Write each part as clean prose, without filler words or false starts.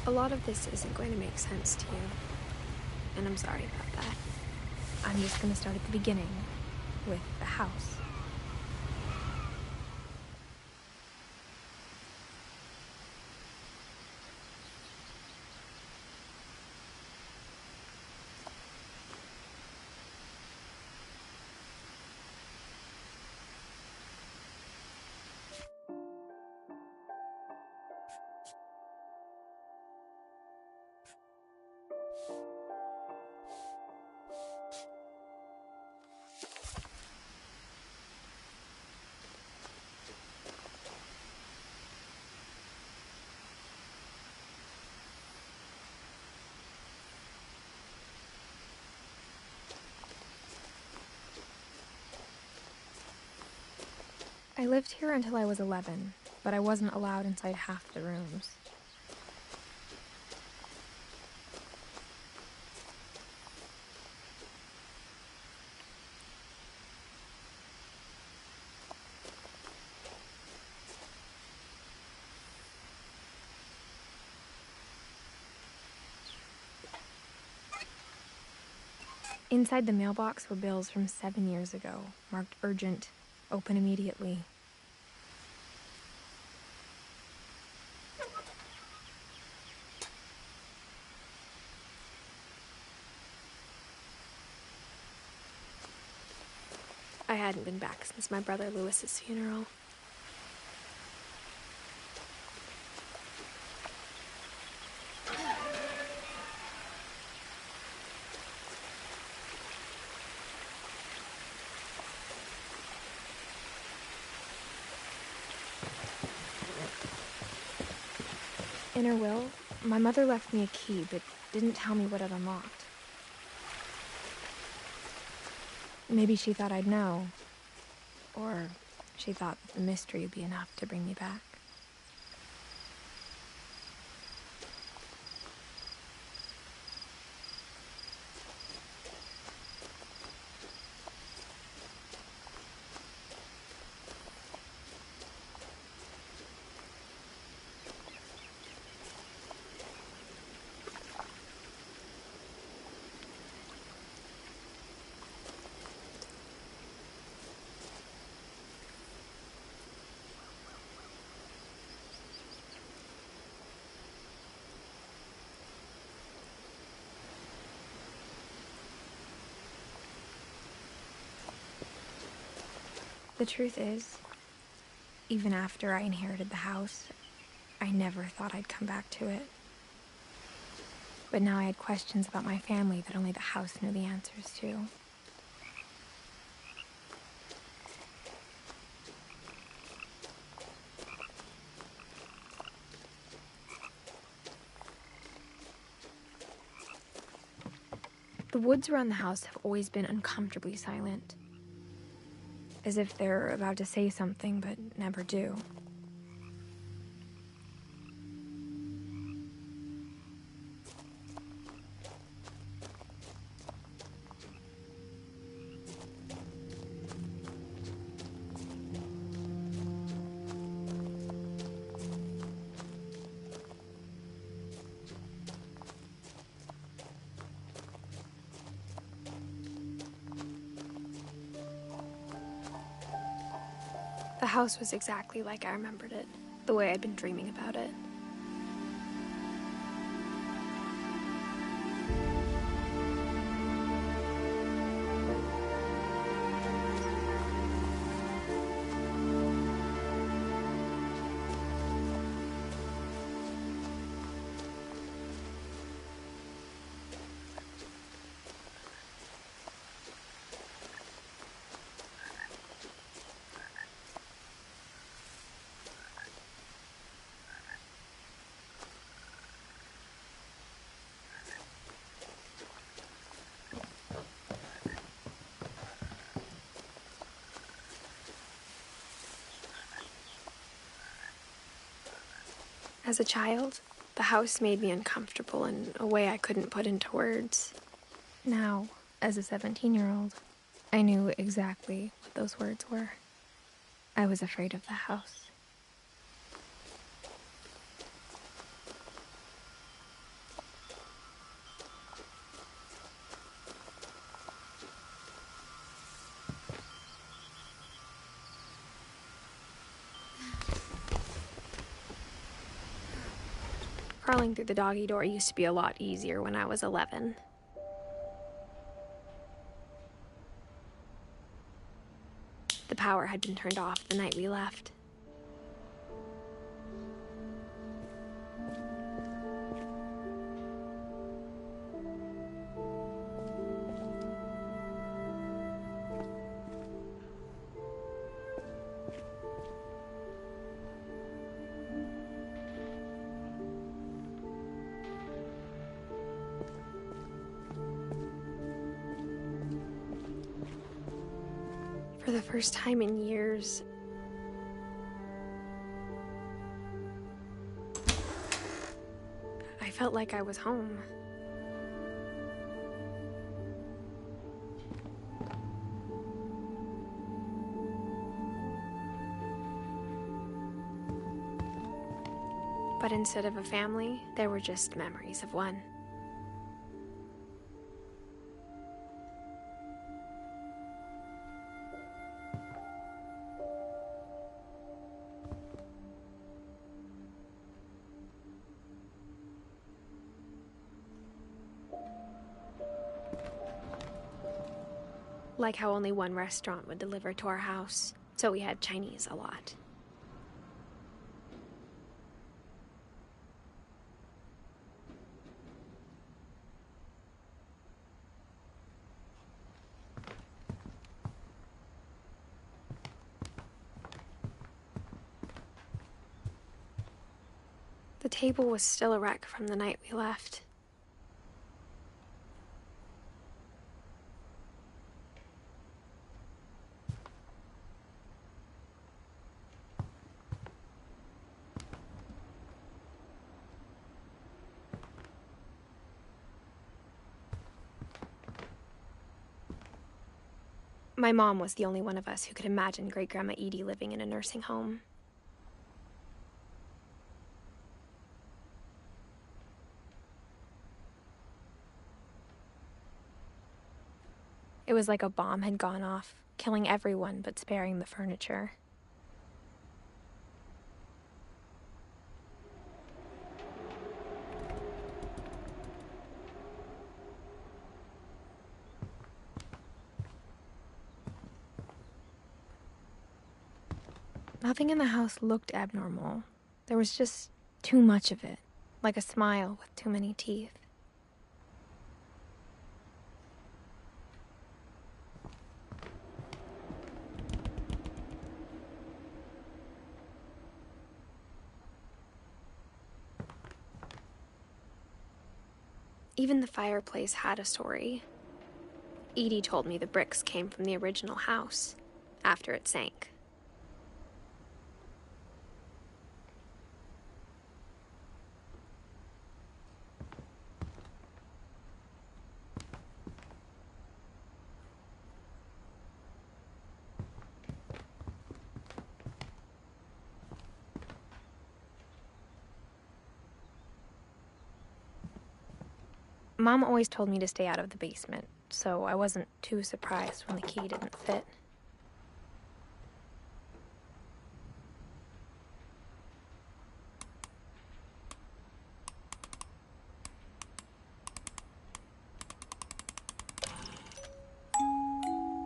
A lot of this isn't going to make sense to you, and I'm sorry about that. I'm just going to start at the beginning, with the house. I lived here until I was 11, but I wasn't allowed inside half the rooms. Inside the mailbox were bills from 7 years ago, marked urgent, open immediately. I hadn't been back since my brother Lewis's funeral. In her will, my mother left me a key, but didn't tell me what it unlocked. Maybe she thought I'd know. Or she thought that the mystery would be enough to bring me back. The truth is, even after I inherited the house, I never thought I'd come back to it. But now I had questions about my family that only the house knew the answers to. The woods around the house have always been uncomfortably silent. As if they're about to say something, but never do. The house was exactly like I remembered it, the way I'd been dreaming about it. As a child, the house made me uncomfortable in a way I couldn't put into words. Now, as a 17-year-old, I knew exactly what those words were. I was afraid of the house. Crawling through the doggy door used to be a lot easier when I was 11. The power had been turned off the night we left. For the first time in years, I felt like I was home. But instead of a family, there were just memories of one. Like how only one restaurant would deliver to our house, so we had Chinese a lot. The table was still a wreck from the night we left. My mom was the only one of us who could imagine Great-Grandma Edie living in a nursing home. It was like a bomb had gone off, killing everyone but sparing the furniture. Nothing in the house looked abnormal. There was just too much of it, like a smile with too many teeth. Even the fireplace had a story. Edie told me the bricks came from the original house, after it sank. Mom always told me to stay out of the basement, so I wasn't too surprised when the key didn't fit.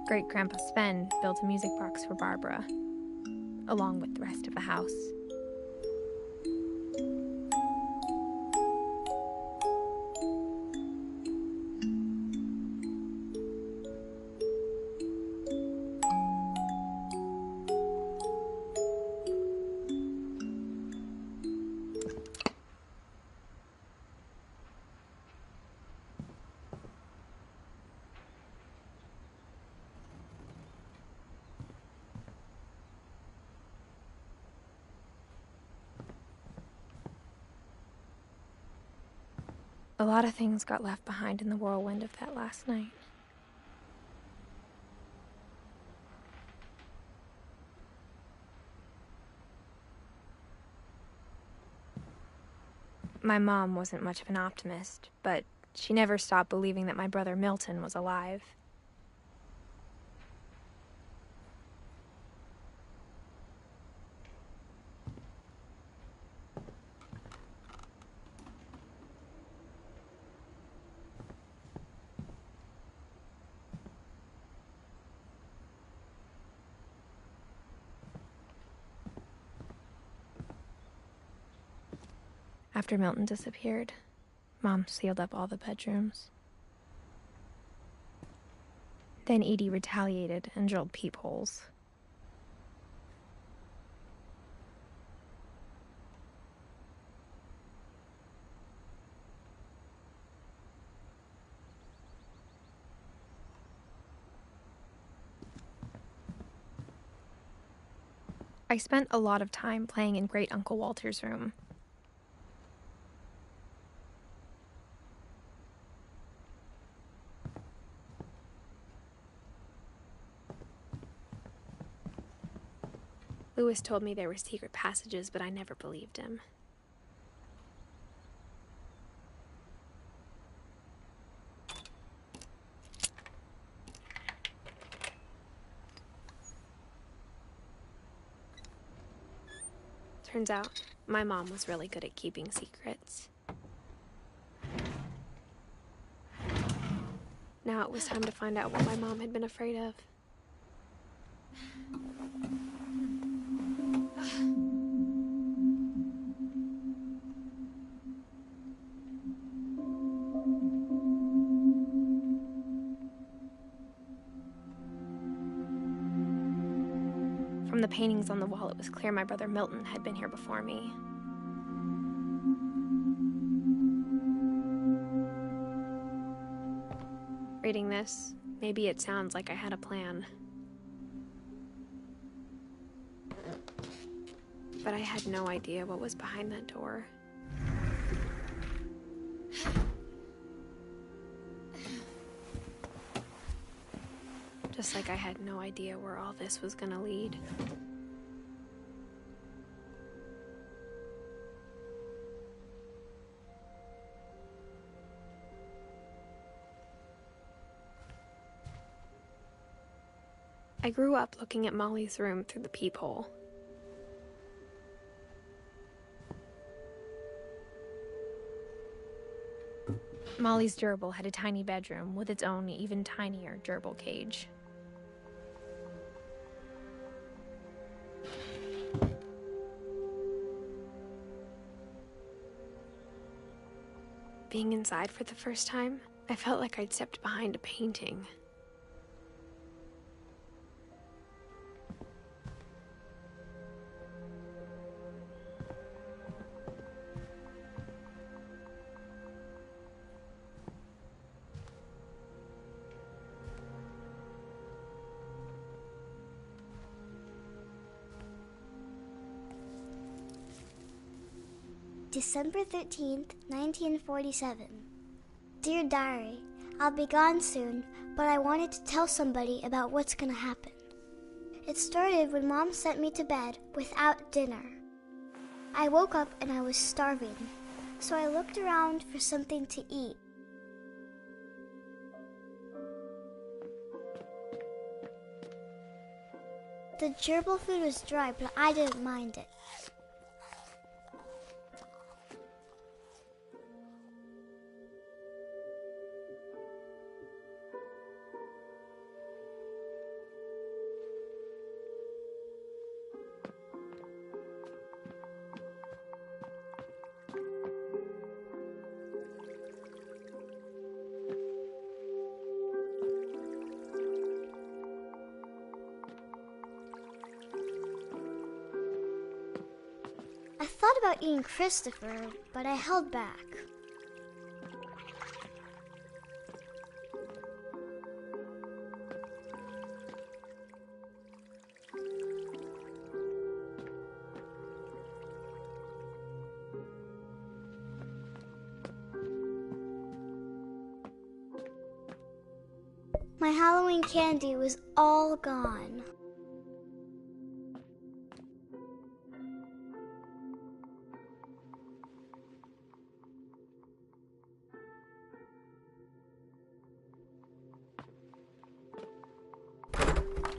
Great-Grandpa Sven built a music box for Barbara, along with the rest of the house. A lot of things got left behind in the whirlwind of that last night. My mom wasn't much of an optimist, but she never stopped believing that my brother Milton was alive. After Milton disappeared, Mom sealed up all the bedrooms. Then Edie retaliated and drilled peepholes. I spent a lot of time playing in Great Uncle Walter's room. Lewis told me there were secret passages, but I never believed him. Turns out, my mom was really good at keeping secrets. Now it was time to find out what my mom had been afraid of. From the paintings on the wall, it was clear my brother Milton had been here before me. Reading this, maybe it sounds like I had a plan. But I had no idea what was behind that door. Just like I had no idea where all this was gonna lead. I grew up looking at Molly's room through the peephole. Molly's gerbil had a tiny bedroom with its own even tinier gerbil cage. Being inside for the first time, I felt like I'd stepped behind a painting. December 13th, 1947. Dear Diary, I'll be gone soon, but I wanted to tell somebody about what's gonna happen. It started when Mom sent me to bed without dinner. I woke up and I was starving, so I looked around for something to eat. The gerbil food was dry, but I didn't mind it. I thought about eating Christopher, but I held back. My Halloween candy was all gone.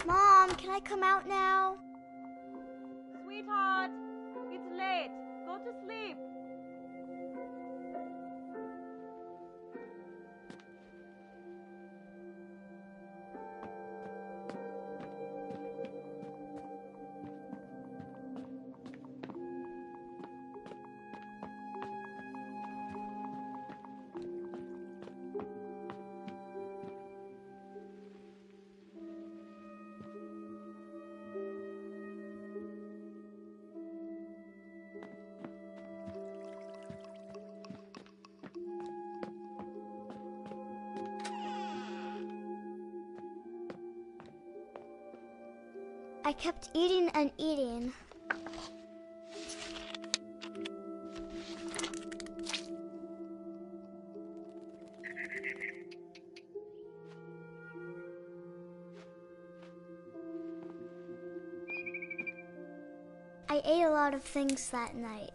Mom, can I come out now? Sweetheart, it's late. Go to sleep. I kept eating and eating. I ate a lot of things that night.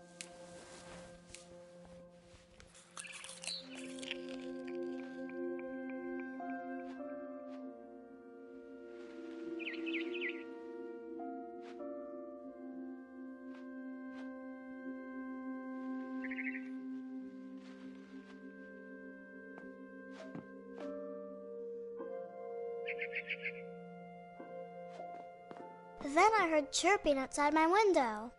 Then I heard chirping outside my window.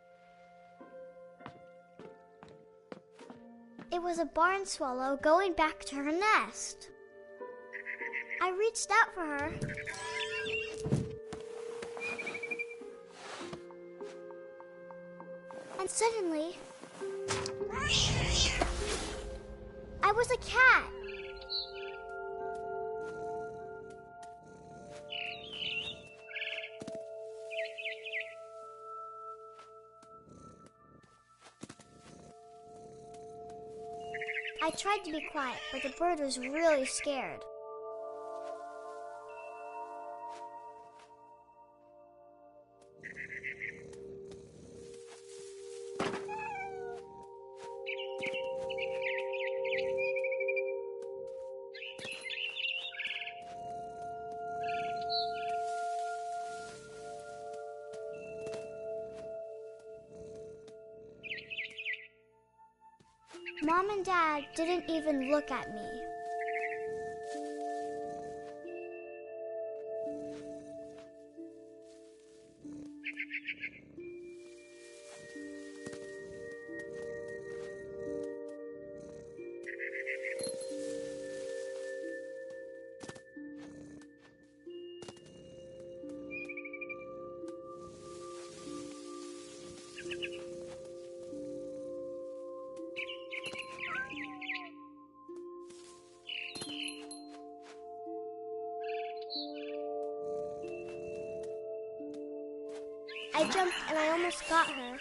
It was a barn swallow going back to her nest. I reached out for her. And suddenly, I was a cat. I tried to be quiet, but the bird was really scared. Mom and Dad didn't even look at me. I jumped and I almost got her.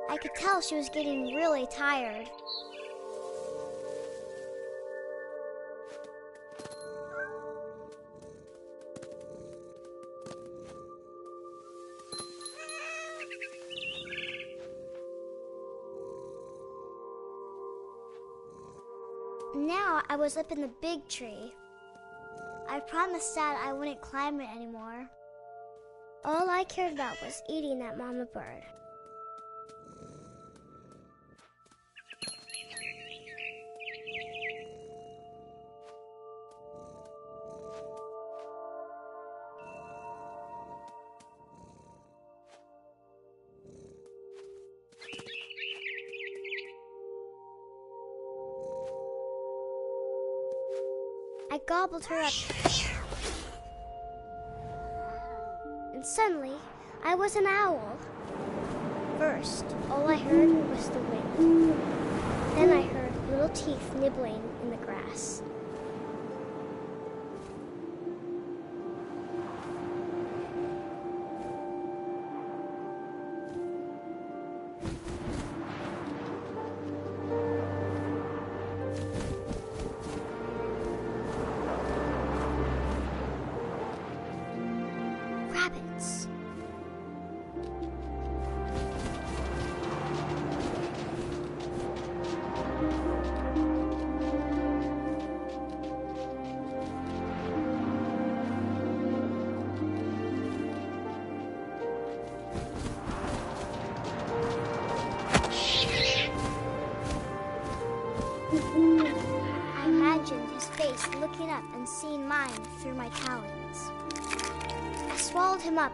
I could tell she was getting really tired. Now I was up in the big tree. I promised Dad I wouldn't climb it anymore. All I cared about was eating that mama bird. I gobbled her up. And suddenly, I was an owl. First, all I heard was the wind. Then I heard little teeth nibbling in the grass. Rabbits. looking up and seeing mine through my talons. I swallowed him up,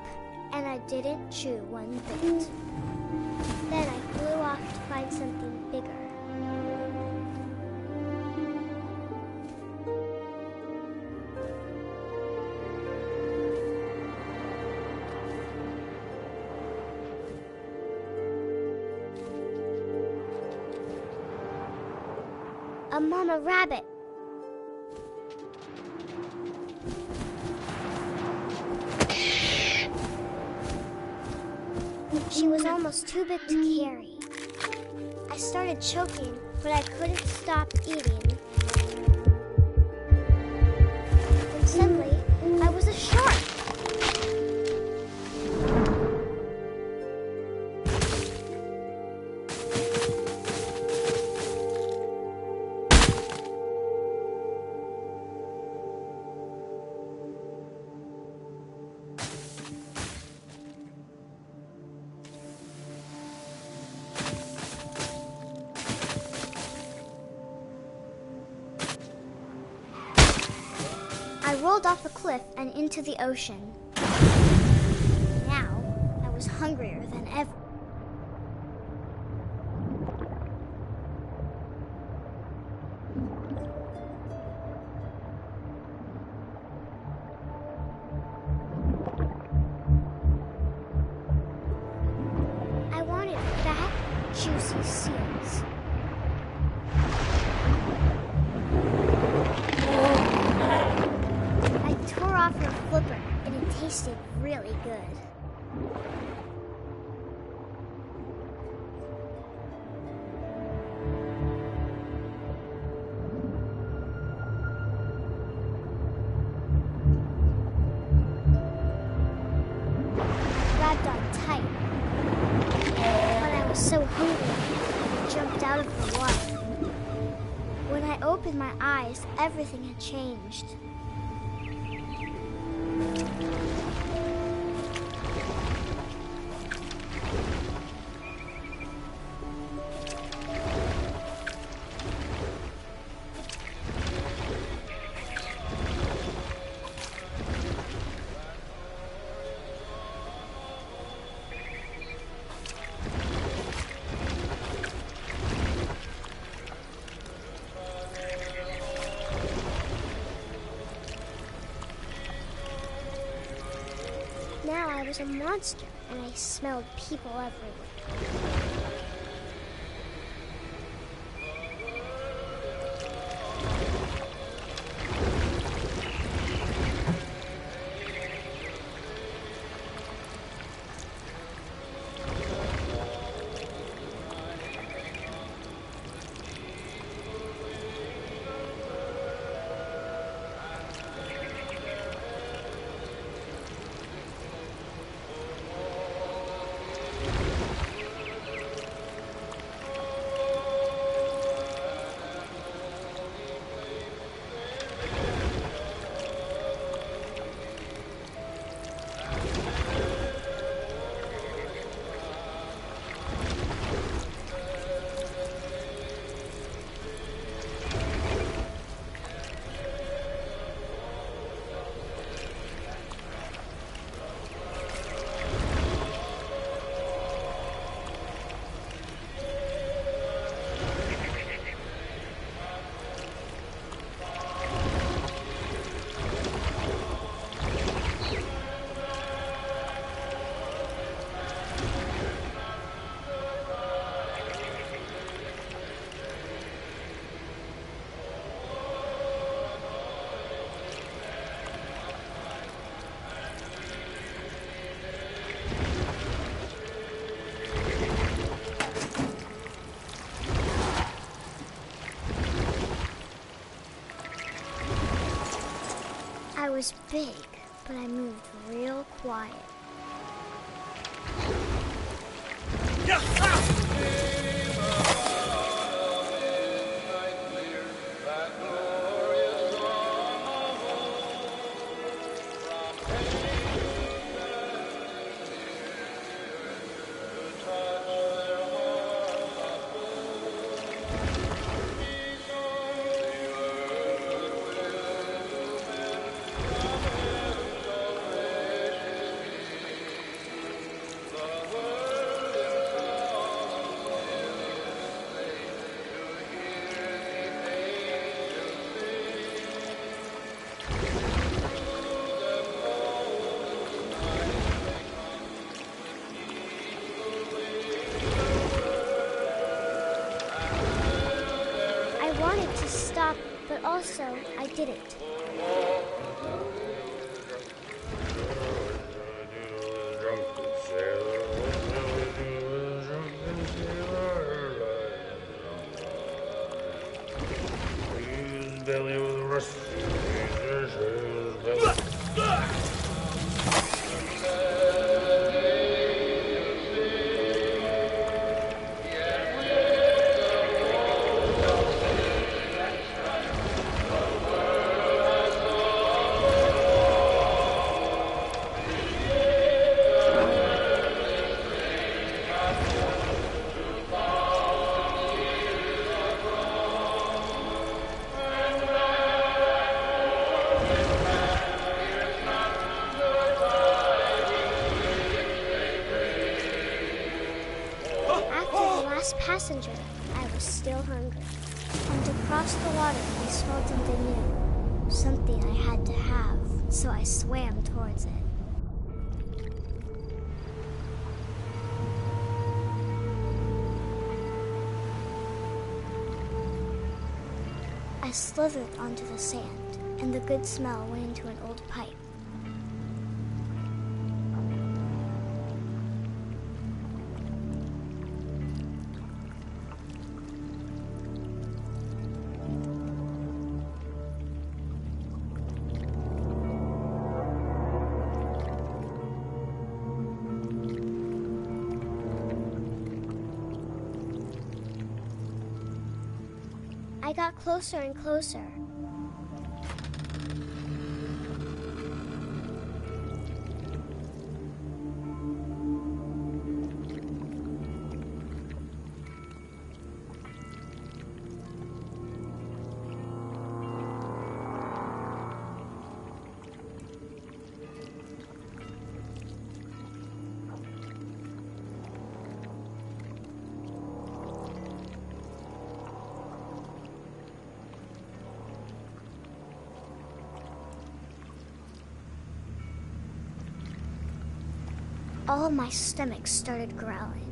and I didn't chew one bit. Then I flew off to find something bigger. A mama rabbit. She was almost too big to carry. I started choking, but I couldn't stop eating. And suddenly, I was a shark. I rolled off a cliff and into the ocean. Now, I was hungrier than ever. I wanted fat, juicy seals. I tore off her flipper, and it tasted really good. Grabbed on tight, but I was so hungry, I jumped out of the water. When I opened my eyes, everything had changed. Now I was a monster, and I smelled people everywhere. I was big, but I moved real quiet. also, I didn't. Passenger, I was still hungry. And to cross the water, I smelled something new. Something I had to have, so I swam towards it. I slithered onto the sand, and the good smell went into an old pipe. I got closer and closer. All my stomach started growling.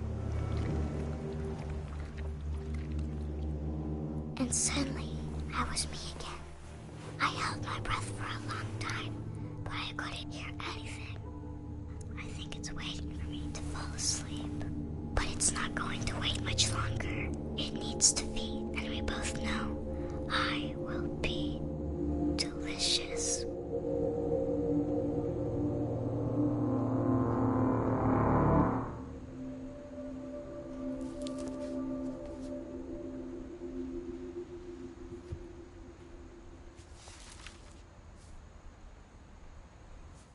And suddenly, I was me again. I held my breath for a long time, but I couldn't hear anything. I think it's waiting for me to fall asleep. But it's not going to wait much longer. It needs to feed, and we both know I will be delicious.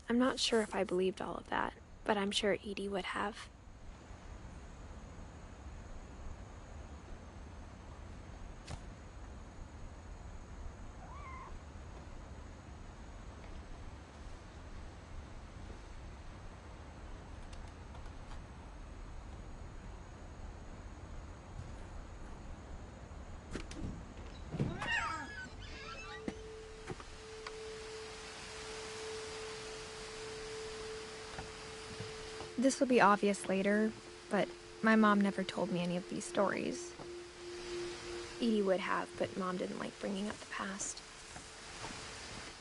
I'm not sure if I believed all of that, but I'm sure Edie would have. This will be obvious later, but my mom never told me any of these stories. Edie would have, but Mom didn't like bringing up the past.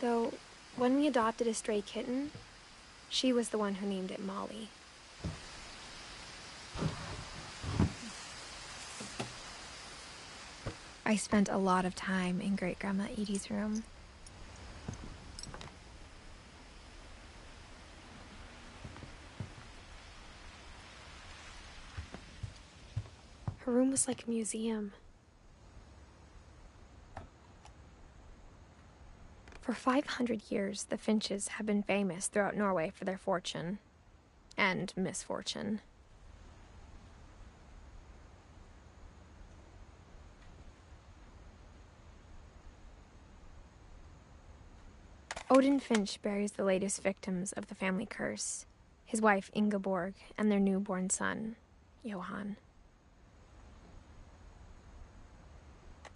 Though, when we adopted a stray kitten, she was the one who named it Molly. I spent a lot of time in Great-Grandma Edie's room. Her room was like a museum. For 500 years, the Finches have been famous throughout Norway for their fortune and misfortune. Odin Finch buries the latest victims of the family curse, his wife Ingeborg and their newborn son, Johan.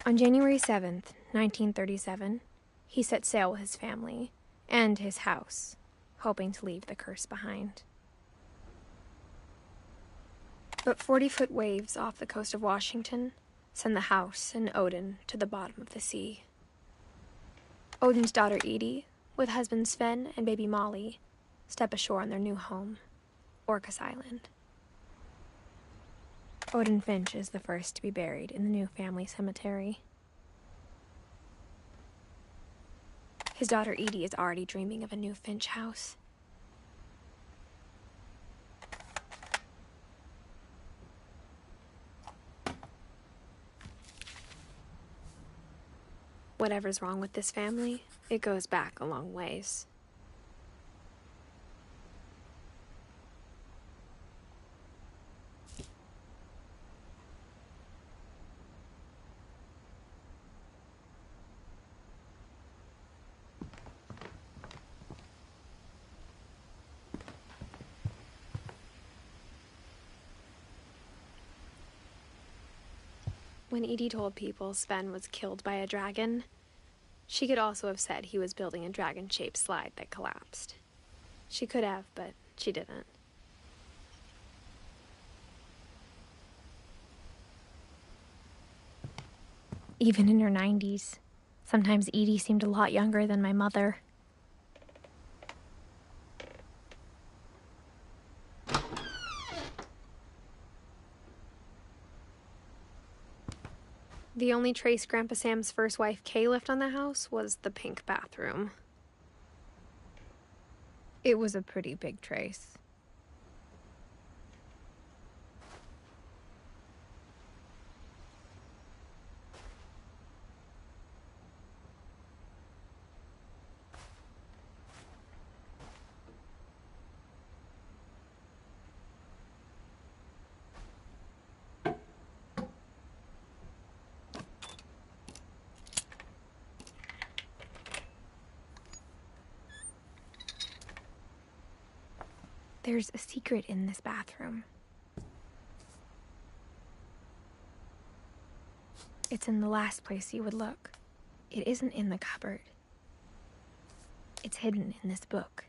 On January 7th, 1937, he set sail with his family and his house, hoping to leave the curse behind. But 40-foot waves off the coast of Washington send the house and Odin to the bottom of the sea. Odin's daughter Edie, with husband Sven and baby Molly, step ashore on their new home, Orcas Island. Odin Finch is the first to be buried in the new family cemetery. His daughter Edie is already dreaming of a new Finch house. Whatever's wrong with this family, it goes back a long ways. When Edie told people Sven was killed by a dragon, she could also have said he was building a dragon-shaped slide that collapsed. She could have, but she didn't. Even in her 90s, sometimes Edie seemed a lot younger than my mother. The only trace Grandpa Sam's first wife, Kay, left on the house was the pink bathroom. It was a pretty big trace. There's a secret in this bathroom. It's in the last place you would look. It isn't in the cupboard. It's hidden in this book.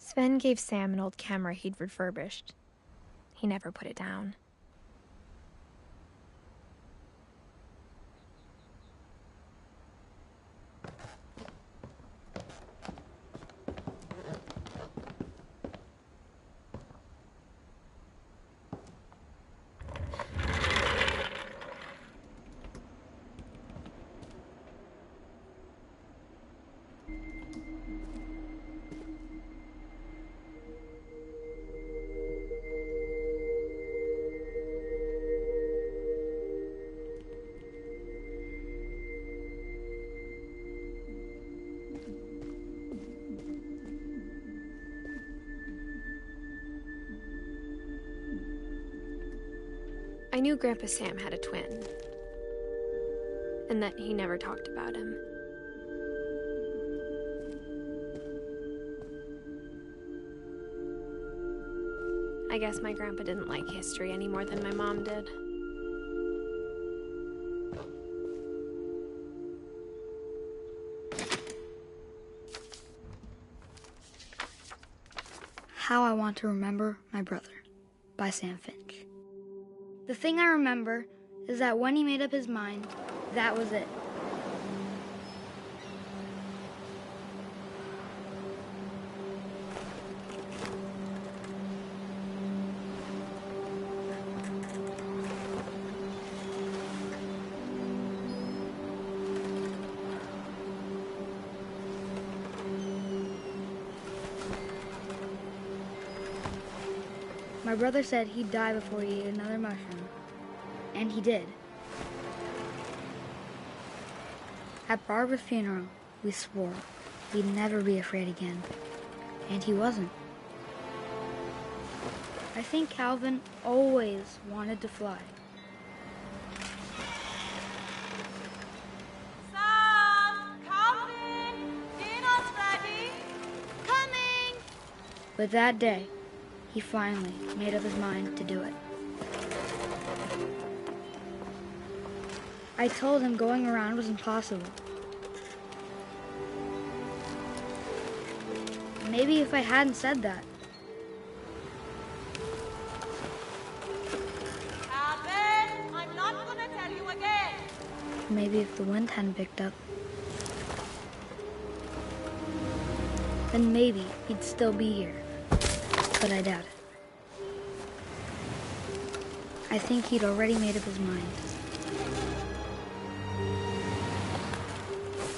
Sven gave Sam an old camera he'd refurbished. He never put it down. I knew Grandpa Sam had a twin, and that he never talked about him. I guess my grandpa didn't like history any more than my mom did. How I Want to Remember My Brother by Sam Finch. The thing I remember is that when he made up his mind, that was it. My brother said he'd die before he ate another mushroom, and he did. At Barbara's funeral, we swore we'd never be afraid again, and he wasn't. I think Calvin always wanted to fly. Sam, Calvin, dinner's ready. Coming. But that day, he finally made up his mind to do it. I told him going around was impossible. Maybe if I hadn't said that. Calvin, I'm not gonna tell you again. Maybe if the wind hadn't picked up. Then maybe he'd still be here. But I doubt it. I think he'd already made up his mind.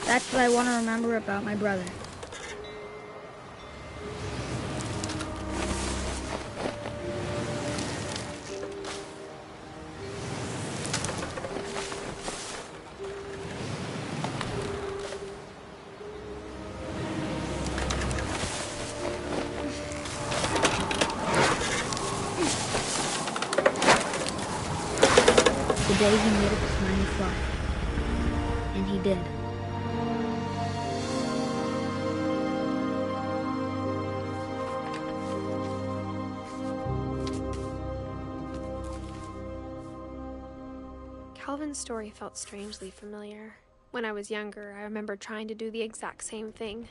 That's what I want to remember about my brother. The day he made up his mind to fly. And he did. Calvin's story felt strangely familiar. When I was younger, I remember trying to do the exact same thing.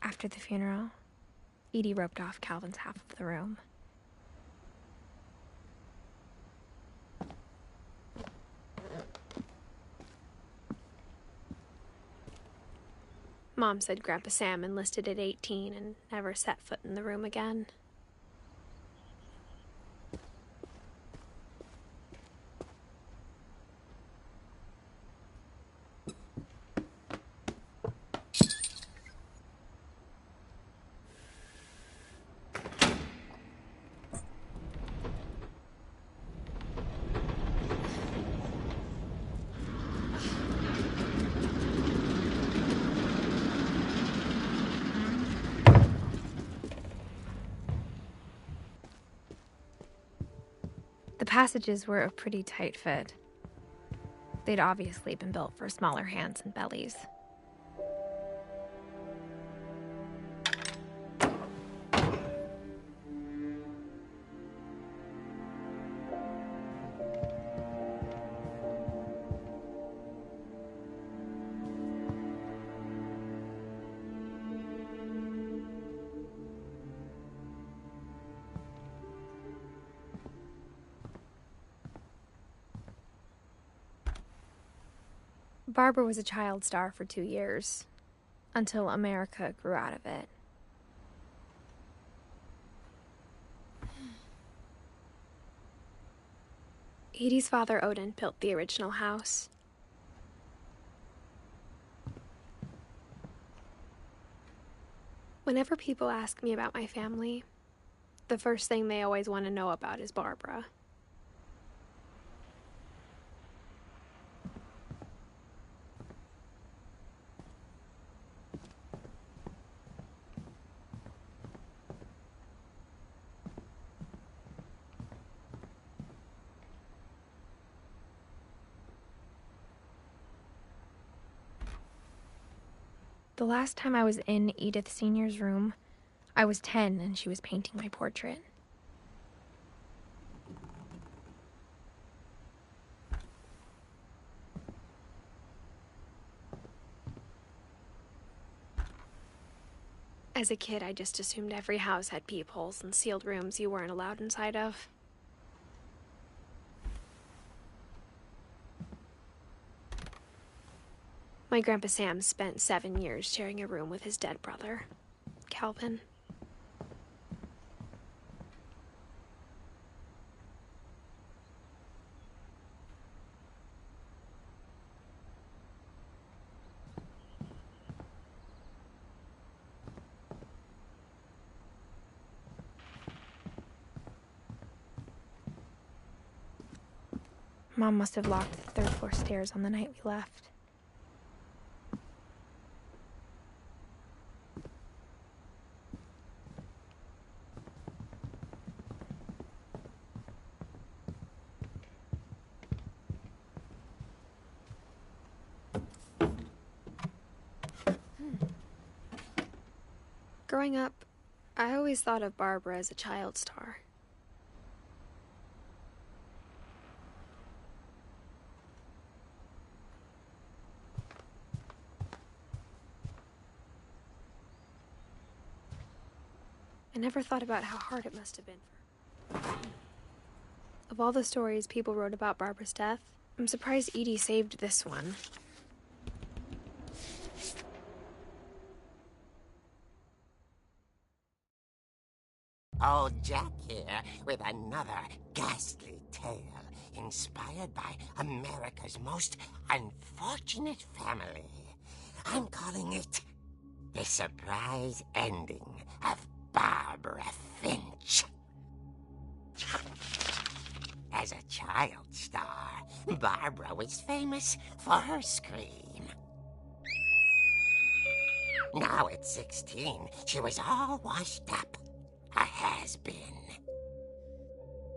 After the funeral, Edie roped off Calvin's half of the room. Mom said Grandpa Sam enlisted at 18 and never set foot in the room again. The passages were a pretty tight fit. They'd obviously been built for smaller hands and bellies. Barbara was a child star for 2 years, until America grew out of it. Edie's father, Odin, built the original house. Whenever people ask me about my family, the first thing they always want to know about is Barbara. The last time I was in Edith Sr.'s room, I was 10 and she was painting my portrait. As a kid, I just assumed every house had peepholes and sealed rooms you weren't allowed inside of. My Grandpa Sam spent 7 years sharing a room with his dead brother, Calvin. Mom must have locked the third floor stairs on the night we left. Growing up, I always thought of Barbara as a child star. I never thought about how hard it must have been for her. Of all the stories people wrote about Barbara's death, I'm surprised Edie saved this one. Old Jack here with another ghastly tale inspired by America's most unfortunate family. I'm calling it The Surprise Ending of Barbara Finch. As a child star, Barbara was famous for her scream. Now at 16, she was all washed up. A has-been.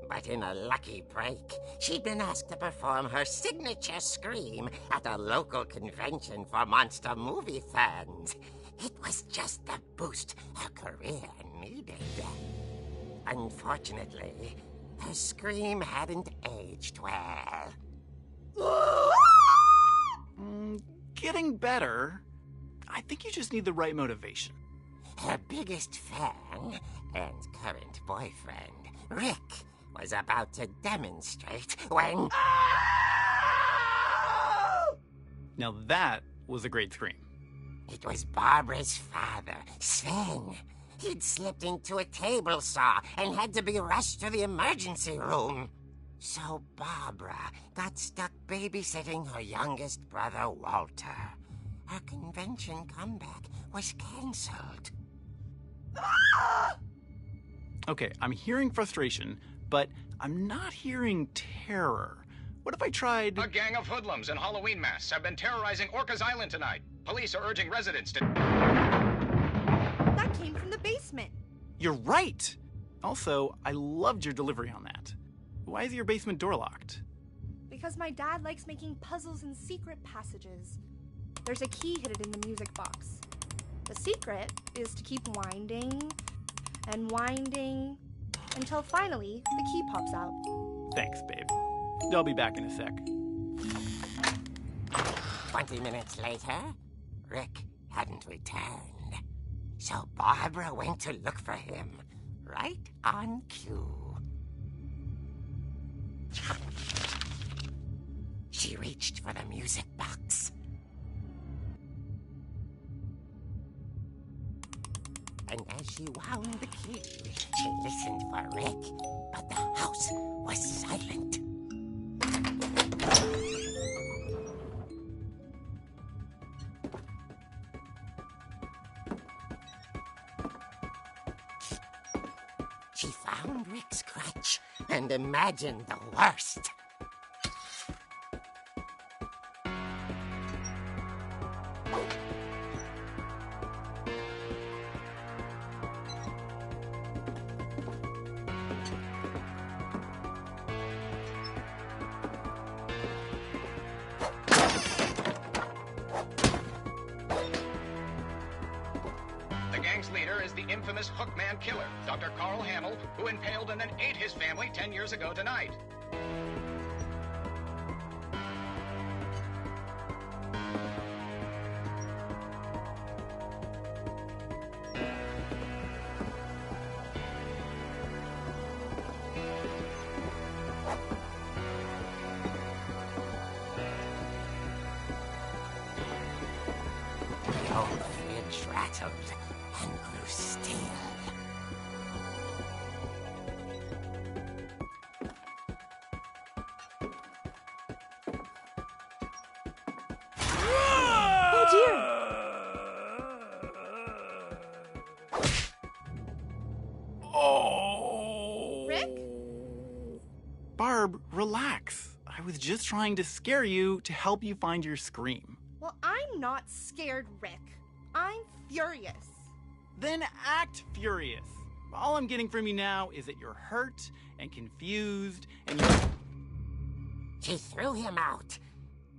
But in a lucky break, she'd been asked to perform her signature scream at a local convention for monster movie fans. It was just the boost her career needed. Unfortunately, her scream hadn't aged well. Getting better. I think you just need the right motivation. Her biggest fan and current boyfriend, Rick, was about to demonstrate when... Now that was a great scream. It was Barbara's father, Sven. He'd slipped into a table saw and had to be rushed to the emergency room. So Barbara got stuck babysitting her youngest brother, Walter. Her convention comeback was cancelled. Okay, I'm hearing frustration, but I'm not hearing terror. What if I tried... A gang of hoodlums in Halloween masks have been terrorizing Orcas Island tonight. Police are urging residents to... That came from the basement. You're right! Also, I loved your delivery on that. Why is your basement door locked? Because my dad likes making puzzles and secret passages. There's a key hidden in the music box. The secret is to keep winding and winding until finally the key pops out. Thanks, babe. I'll be back in a sec. 20 minutes later, Rick hadn't returned. So Barbara went to look for him, right on cue. She reached for the music box. And as she wound the key, she listened for Rick, but the house was silent. She found Rick's crutch and imagined the worst. The gang's leader is the infamous Hookman killer, Dr. Carl Hamill, who impaled and then ate his family 10 years ago tonight. The old fridge rattled and grew still. Oh dear! Oh! Rick? Barb, relax. I was just trying to scare you to help you find your scream. Well, I'm not scared, Rick. I'm furious. Then act furious. All I'm getting from you now is that you're hurt and confused and you're... She threw him out,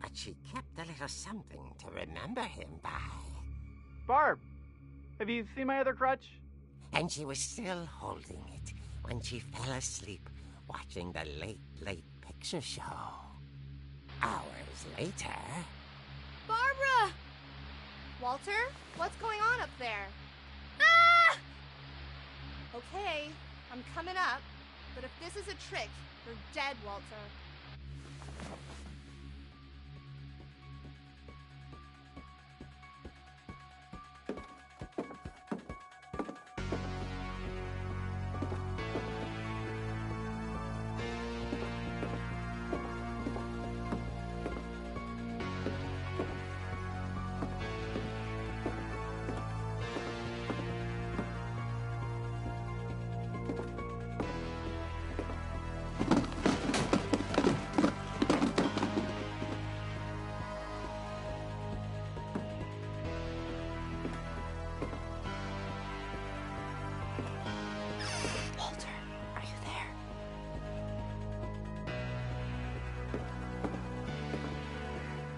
but she kept a little something to remember him by. Barb, Have you seen my other crutch? And she was still holding it when she fell asleep watching the late picture show. Hours later... Barbara! Walter, what's going on up there? Ah! Okay, I'm coming up, but if this is a trick, you're dead, Walter.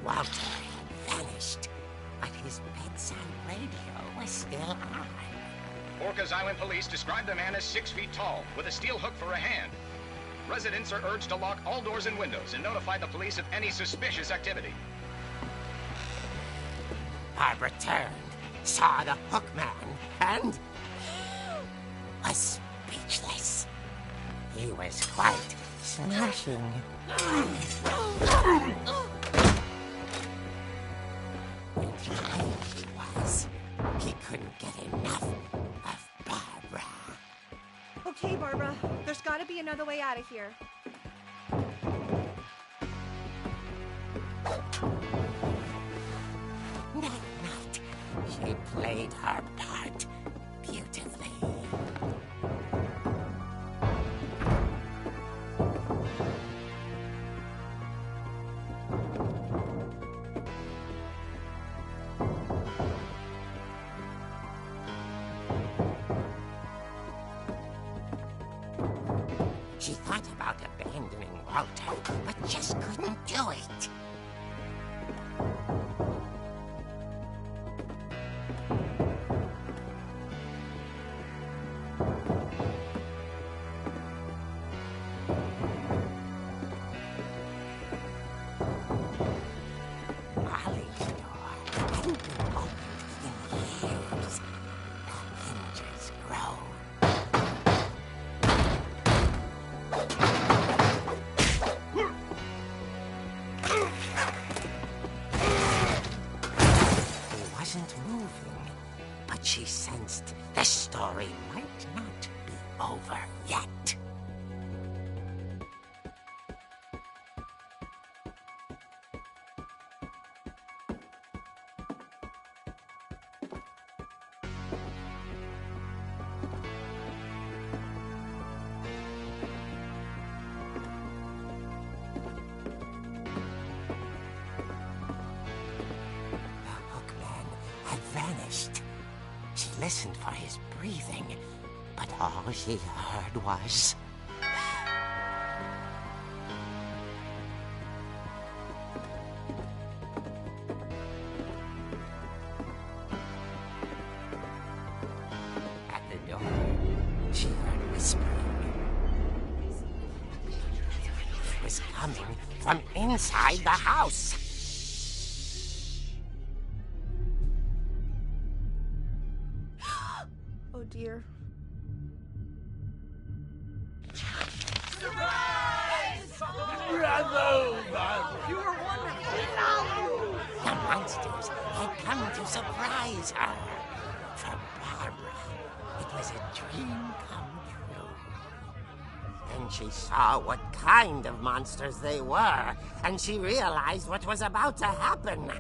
Walter had vanished, but his bedside radio was still on. Orcas Island police describe the man as 6 feet tall, with a steel hook for a hand. Residents are urged to lock all doors and windows and notify the police of any suspicious activity. Barbara turned, saw the hook man, and was speechless. He was quite smashing. And he was. He couldn't get enough of Barbara. Okay, Barbara, there's gotta be another way out of here. That night, she played her part beautifully. She thought about abandoning Walter, but just couldn't do it. Molly's door hadn't been opened in years. The hinges groaned. He wasn't moving, but she sensed the story might not be over yet. Vanished. She listened for his breathing, but all she heard was... At the door, she heard whispering. It was coming from inside the house. Oh dear. The monsters had come to surprise her. For Barbara, it was a dream come true. Then she saw what kind of monsters they were, and she realized what was about to happen.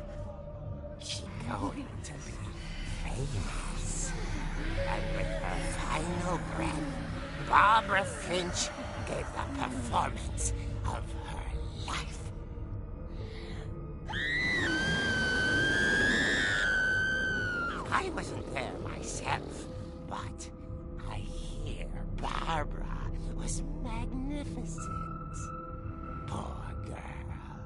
She's going to be famous. And with her final breath, Barbara Finch gave the performance of her life. I wasn't there myself, but I hear Barbara was magnificent. Poor girl.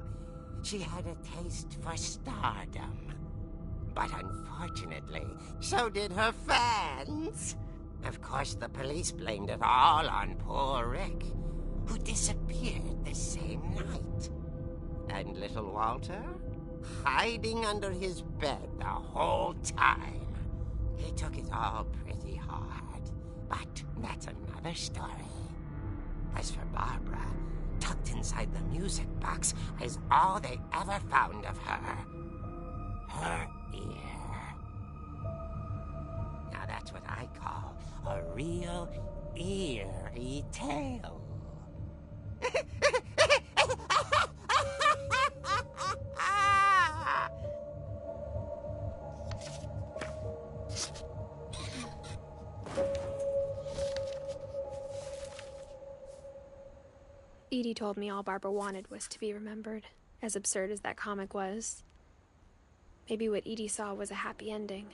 She had a taste for stardom. But unfortunately, so did her fans. Of course, the police blamed it all on poor Rick, who disappeared the same night. And little Walter? Hiding under his bed the whole time. He took it all pretty hard, but that's another story. As for Barbara, tucked inside the music box is all they ever found of her. Her ear. Now that's what I call a real eerie tale. Edie told me all Barbara wanted was to be remembered, as absurd as that comic was. Maybe what Edie saw was a happy ending.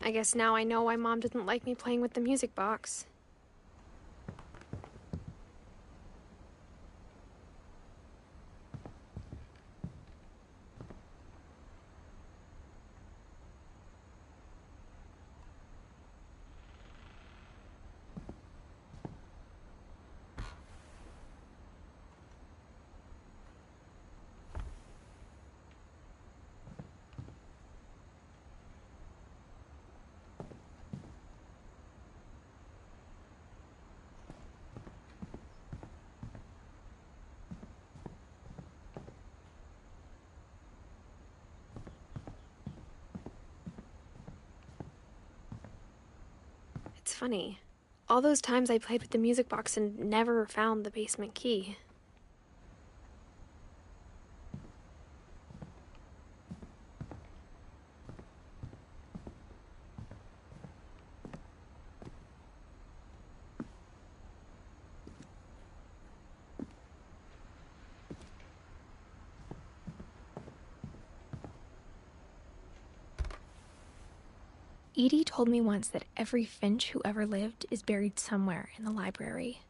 I guess now I know why Mom didn't like me playing with the music box. It's funny. All those times I played with the music box and never found the basement key. Edie told me once that every Finch who ever lived is buried somewhere in the library.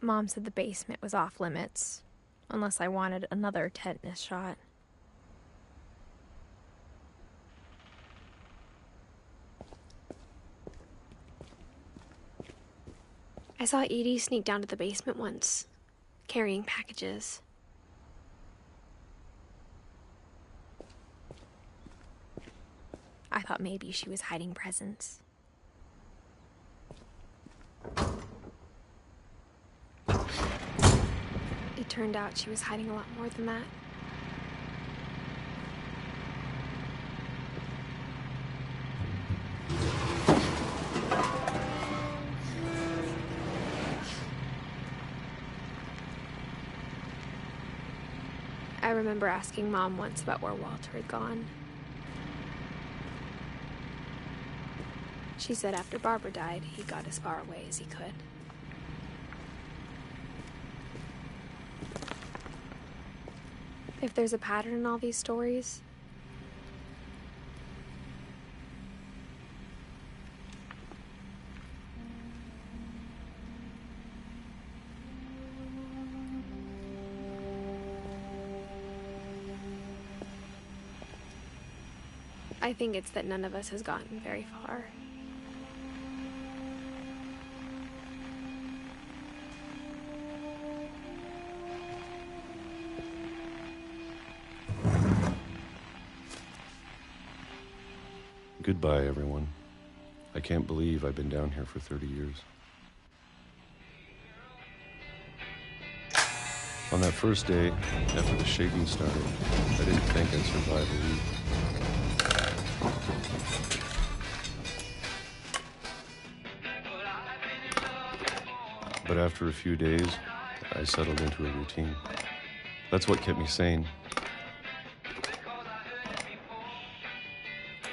Mom said the basement was off limits, unless I wanted another tetanus shot. I saw Edie sneak down to the basement once, carrying packages. I thought maybe she was hiding presents. It turned out she was hiding a lot more than that. remember asking Mom once about where Walter had gone. She said after Barbara died, he got as far away as he could. If there's a pattern in all these stories, I think it's that none of us has gotten very far. Goodbye, everyone. I can't believe I've been down here for 30 years. On that first day, after the shaking started, I didn't think I'd survive a week. But after a few days, I settled into a routine. That's what kept me sane.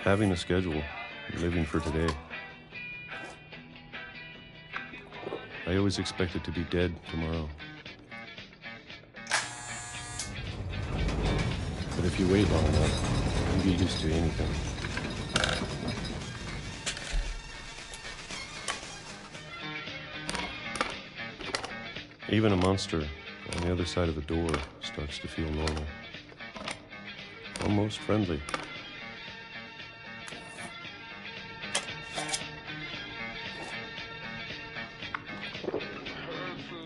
Having a schedule, living for today. I always expected to be dead tomorrow. But if you wait long enough, you get used to anything. Even a monster on the other side of a door starts to feel normal. Almost friendly.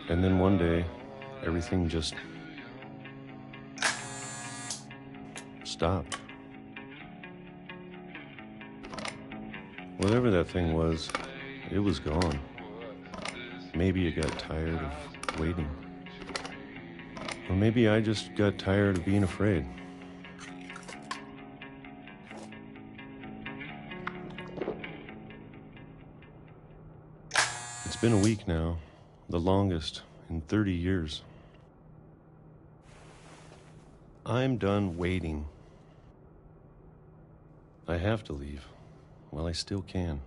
And then one day, everything just stopped. Whatever that thing was, it was gone. Maybe it got tired of waiting. Or maybe I just got tired of being afraid. It's been a week now. The longest in 30 years. I'm done waiting. I have to leave while I still can.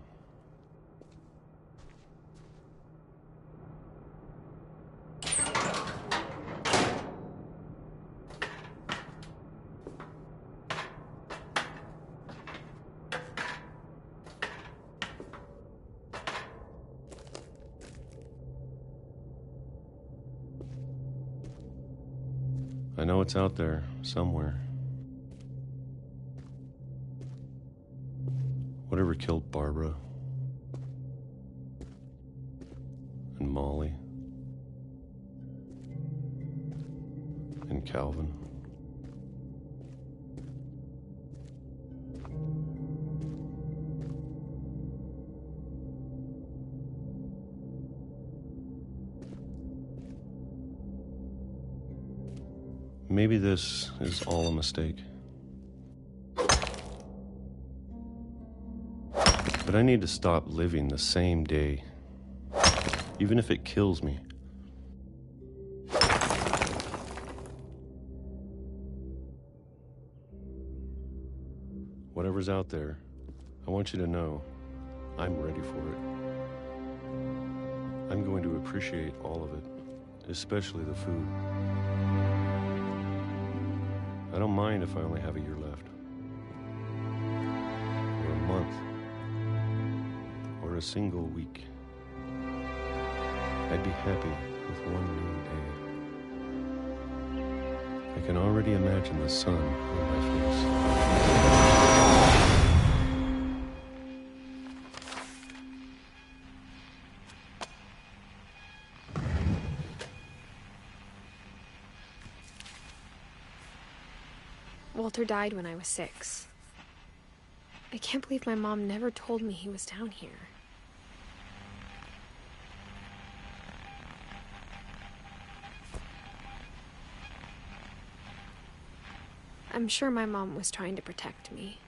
I know it's out there, somewhere. Whatever killed Barbara and Molly and Calvin. Maybe this is all a mistake. But I need to stop living the same day, even if it kills me. Whatever's out there, I want you to know I'm ready for it. I'm going to appreciate all of it, especially the food. I don't mind if I only have a year left, or a month, or a single week. I'd be happy with one new day. I can already imagine the sun on my face. Walter died when I was 6. I can't believe my mom never told me he was down here. I'm sure my mom was trying to protect me.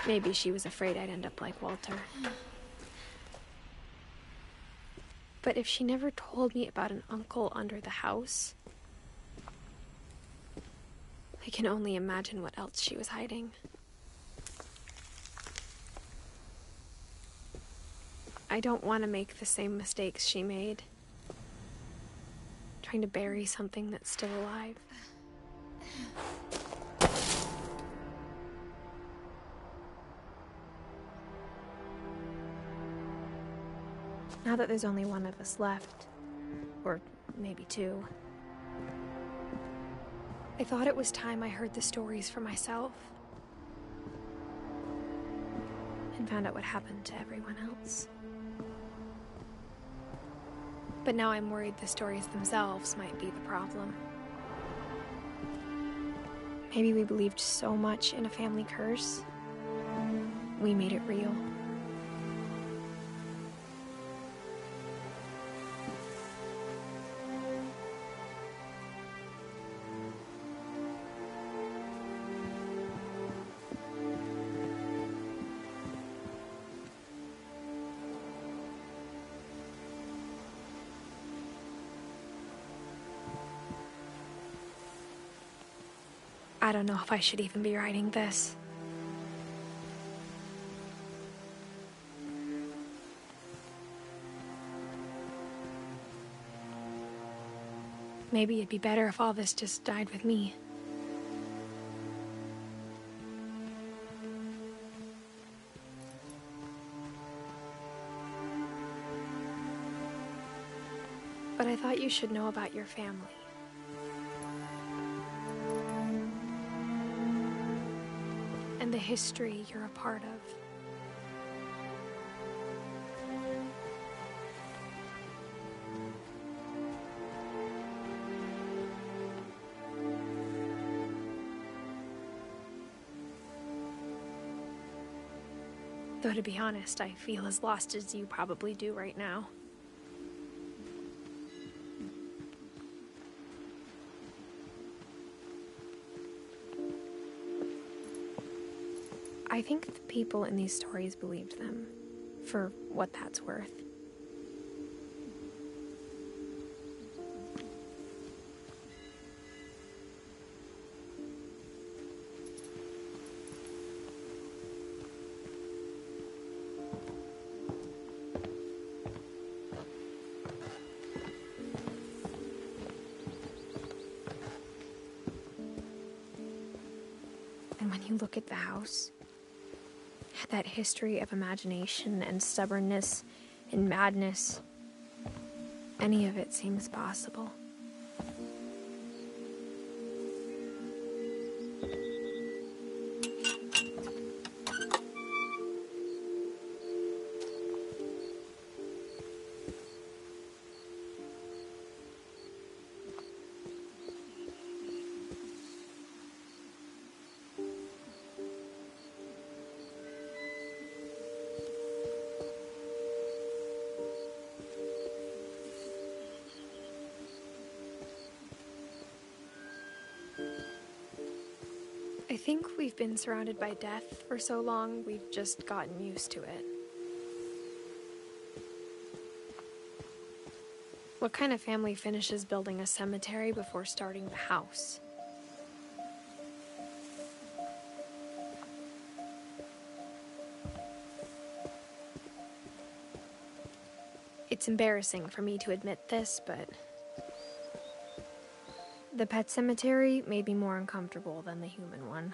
Maybe she was afraid I'd end up like Walter. But if she never told me about an uncle under the house, I can only imagine what else she was hiding. I don't want to make the same mistakes she made. Trying to bury something that's still alive. Now that there's only one of us left, or maybe two, I thought it was time I heard the stories for myself and found out what happened to everyone else. But now I'm worried the stories themselves might be the problem. Maybe we believed so much in a family curse, we made it real. I don't know if I should even be writing this. Maybe it'd be better if all this just died with me. But I thought you should know about your family. And the history you're a part of. Though to be honest, I feel as lost as you probably do right now. I think the people in these stories believed them, for what that's worth. And when you look at the house, that history of imagination and stubbornness and madness, any of it seems possible. I think we've been surrounded by death for so long, we've just gotten used to it. What kind of family finishes building a cemetery before starting the house? It's embarrassing for me to admit this, but the pet cemetery made me more uncomfortable than the human one.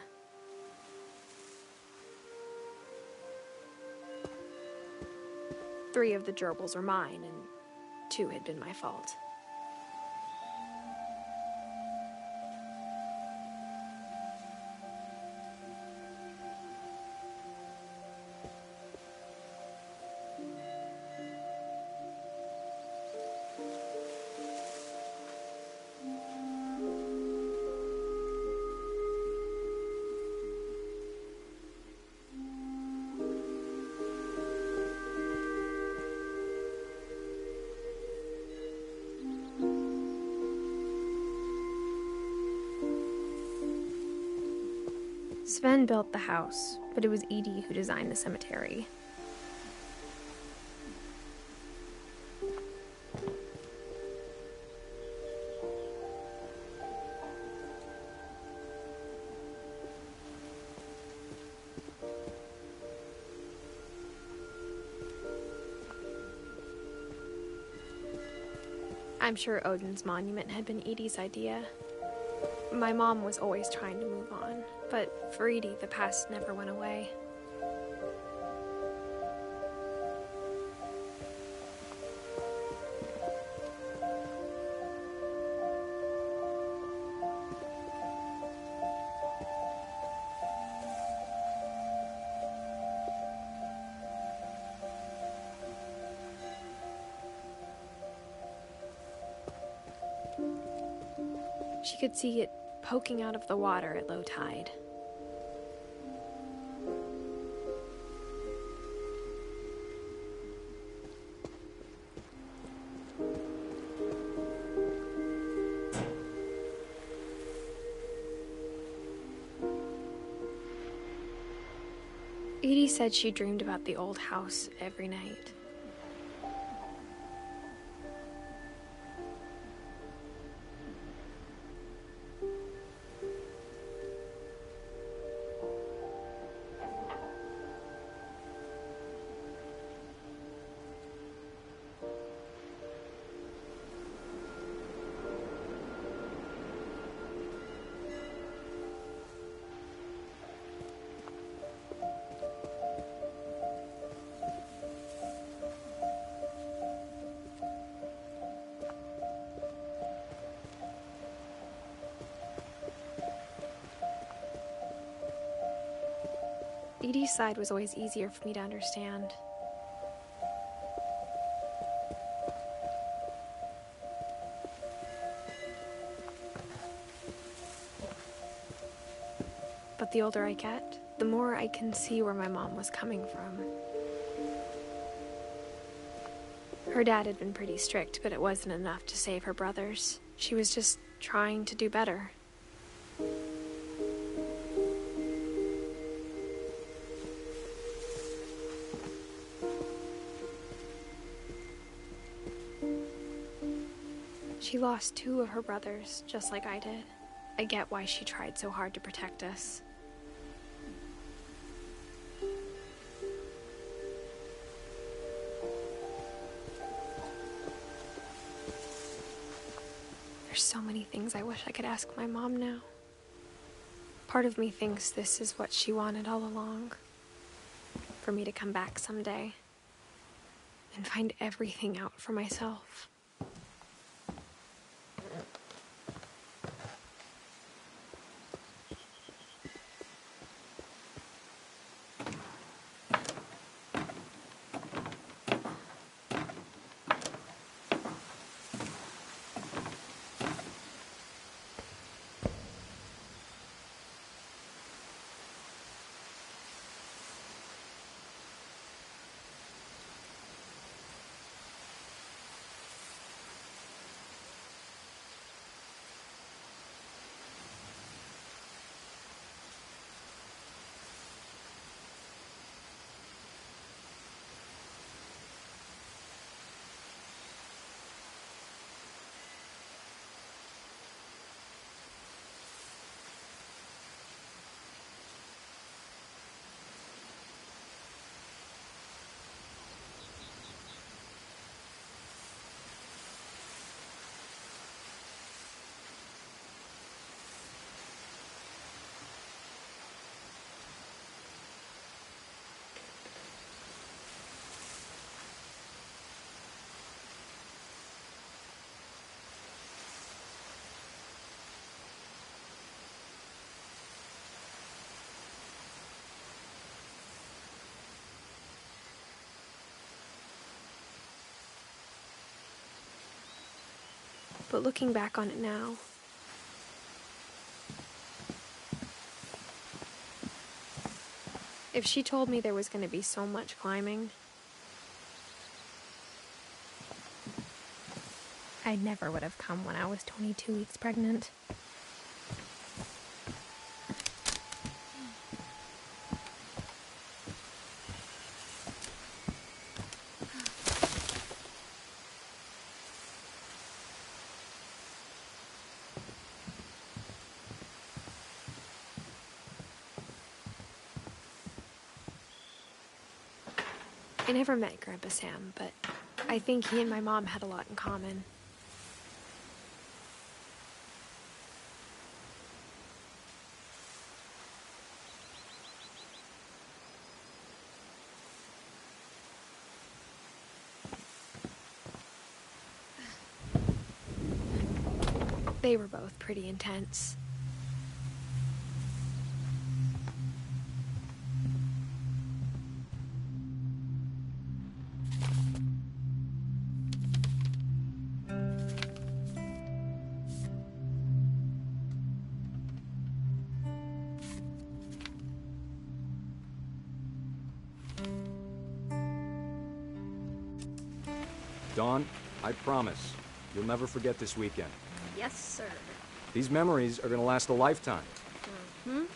Three of the gerbils are mine, and 2 had been my fault. Sven built the house, but it was Edie who designed the cemetery. I'm sure Odin's monument had been Edie's idea. My mom was always trying to move on, but for Edie, the past never went away. She could see it poking out of the water at low tide. Edie said she dreamed about the old house every night. Edie's side was always easier for me to understand. But the older I get, the more I can see where my mom was coming from. Her dad had been pretty strict, but it wasn't enough to save her brothers. She was just trying to do better. She lost 2 of her brothers, just like I did. I get why she tried so hard to protect us. There's so many things I wish I could ask my mom now. Part of me thinks this is what she wanted all along. For me to come back someday and find everything out for myself. But looking back on it now, if she told me there was going to be so much climbing, I never would have come when I was 22 weeks pregnant. I never met Grandpa Sam, but I think he and my mom had a lot in common. They were both pretty intense. Dawn, I promise, you'll never forget this weekend. Yes, sir. These memories are gonna last a lifetime. Am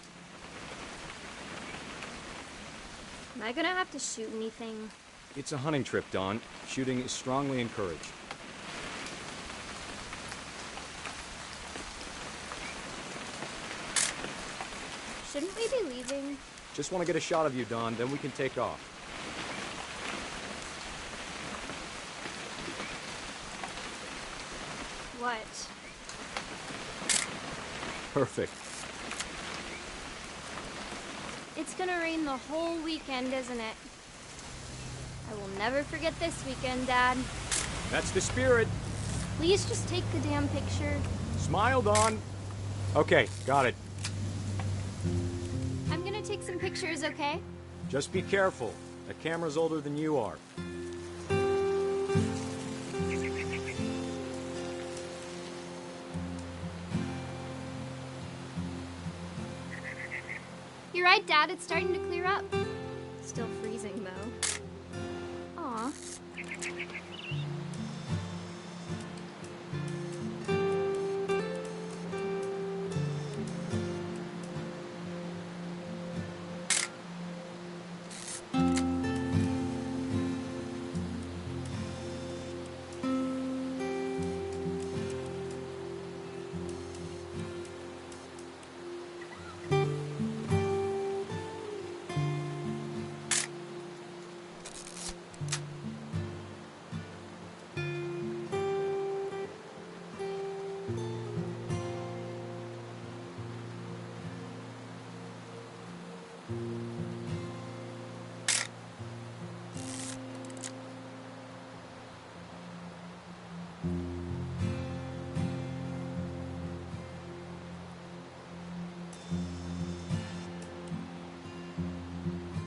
I gonna have to shoot anything? It's a hunting trip, Dawn. Shooting is strongly encouraged. Shouldn't we be leaving? Just want to get a shot of you, Dawn, then we can take off. What? Perfect. It's gonna rain the whole weekend, isn't it? I will never forget this weekend, Dad. That's the spirit. Please just take the damn picture. Smile, Dawn. Okay, got it. I'm gonna take some pictures, okay? Just be careful. That camera's older than you are. You're right, Dad. It's starting to clear up. Still freezing, though. Aw.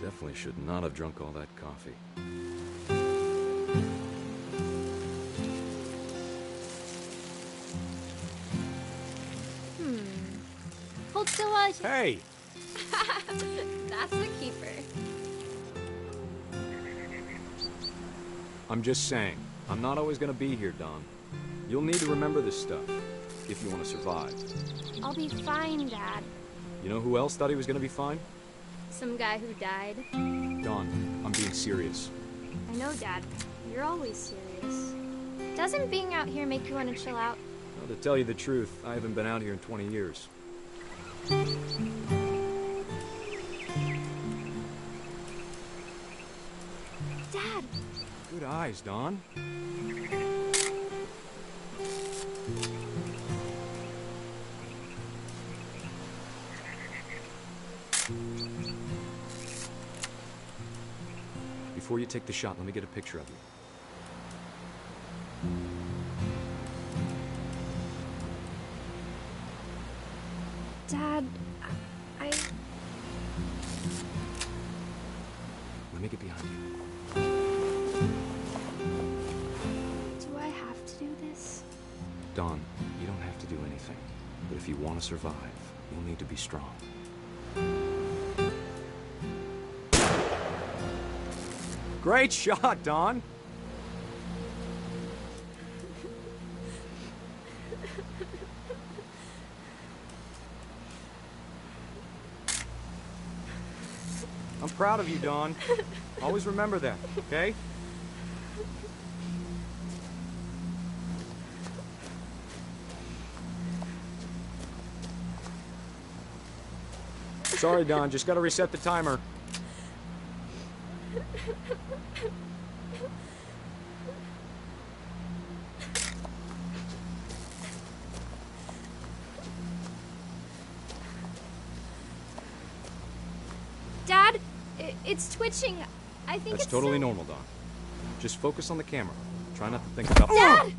Definitely should not have drunk all that coffee. Hold still while I... Hey! That's the keeper. I'm just saying, I'm not always gonna be here, Dawn. You'll need to remember this stuff, if you want to survive. I'll be fine, Dad. You know who else thought he was gonna be fine? Some guy who died. Dawn, I'm being serious. I know, Dad. You're always serious. Doesn't being out here make you want to chill out? Well, to tell you the truth, I haven't been out here in 20 years. Dad! Good eyes, Dawn. Before you take the shot, let me get a picture of you. Dad, I... Let me get behind you. Do I have to do this? Dawn, you don't have to do anything. But if you want to survive, you'll need to be strong. Great shot, Dawn! I'm proud of you, Dawn. Always remember that, okay? Sorry, Dawn, just gotta reset the timer. Dad, it's twitching. I think That's it's totally normal, Don. Just focus on the camera. Try not to think about— Dad!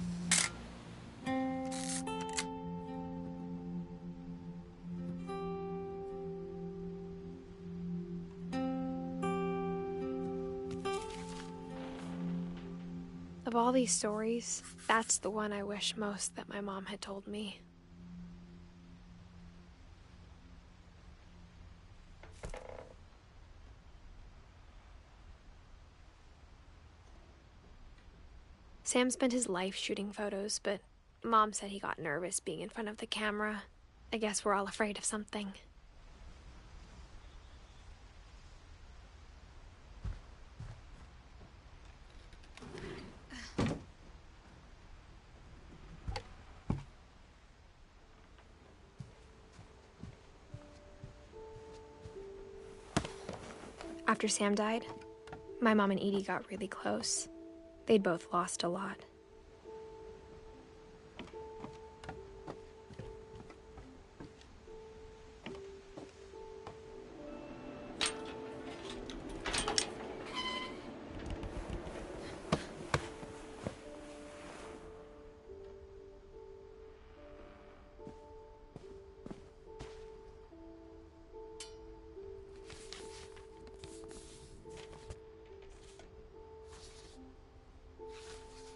Of all these stories, that's the one I wish most that my mom had told me. Sam spent his life shooting photos, but Mom said he got nervous being in front of the camera. I guess we're all afraid of something. After Sam died, my mom and Edie got really close. They'd both lost a lot.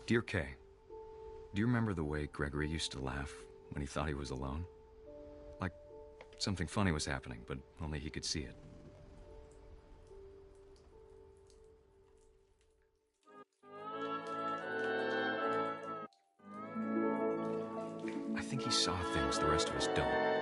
Dear Kay, do you remember the way Gregory used to laugh when he thought he was alone? Like something funny was happening, but only he could see it. I think he saw things the rest of us don't.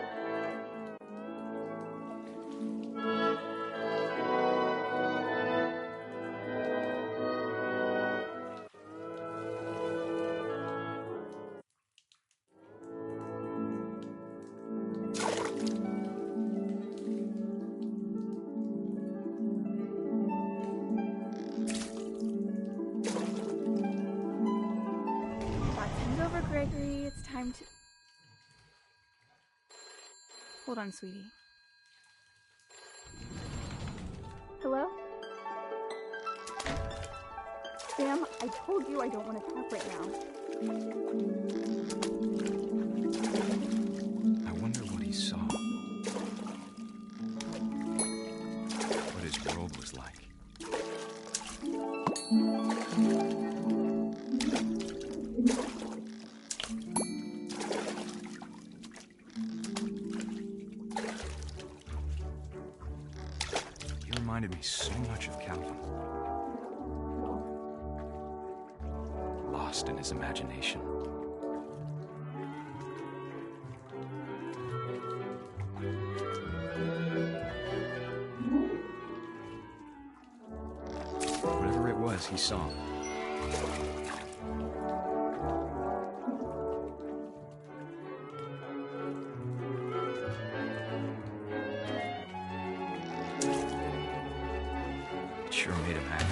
Gregory, it's time to... Hold on, sweetie. Hello? Sam, I told you I don't want to talk right now. I wonder what he saw. What his world was like. Reminded me so much of Calvin. Lost in his imagination. Whatever it was, he saw. Sure made him happy.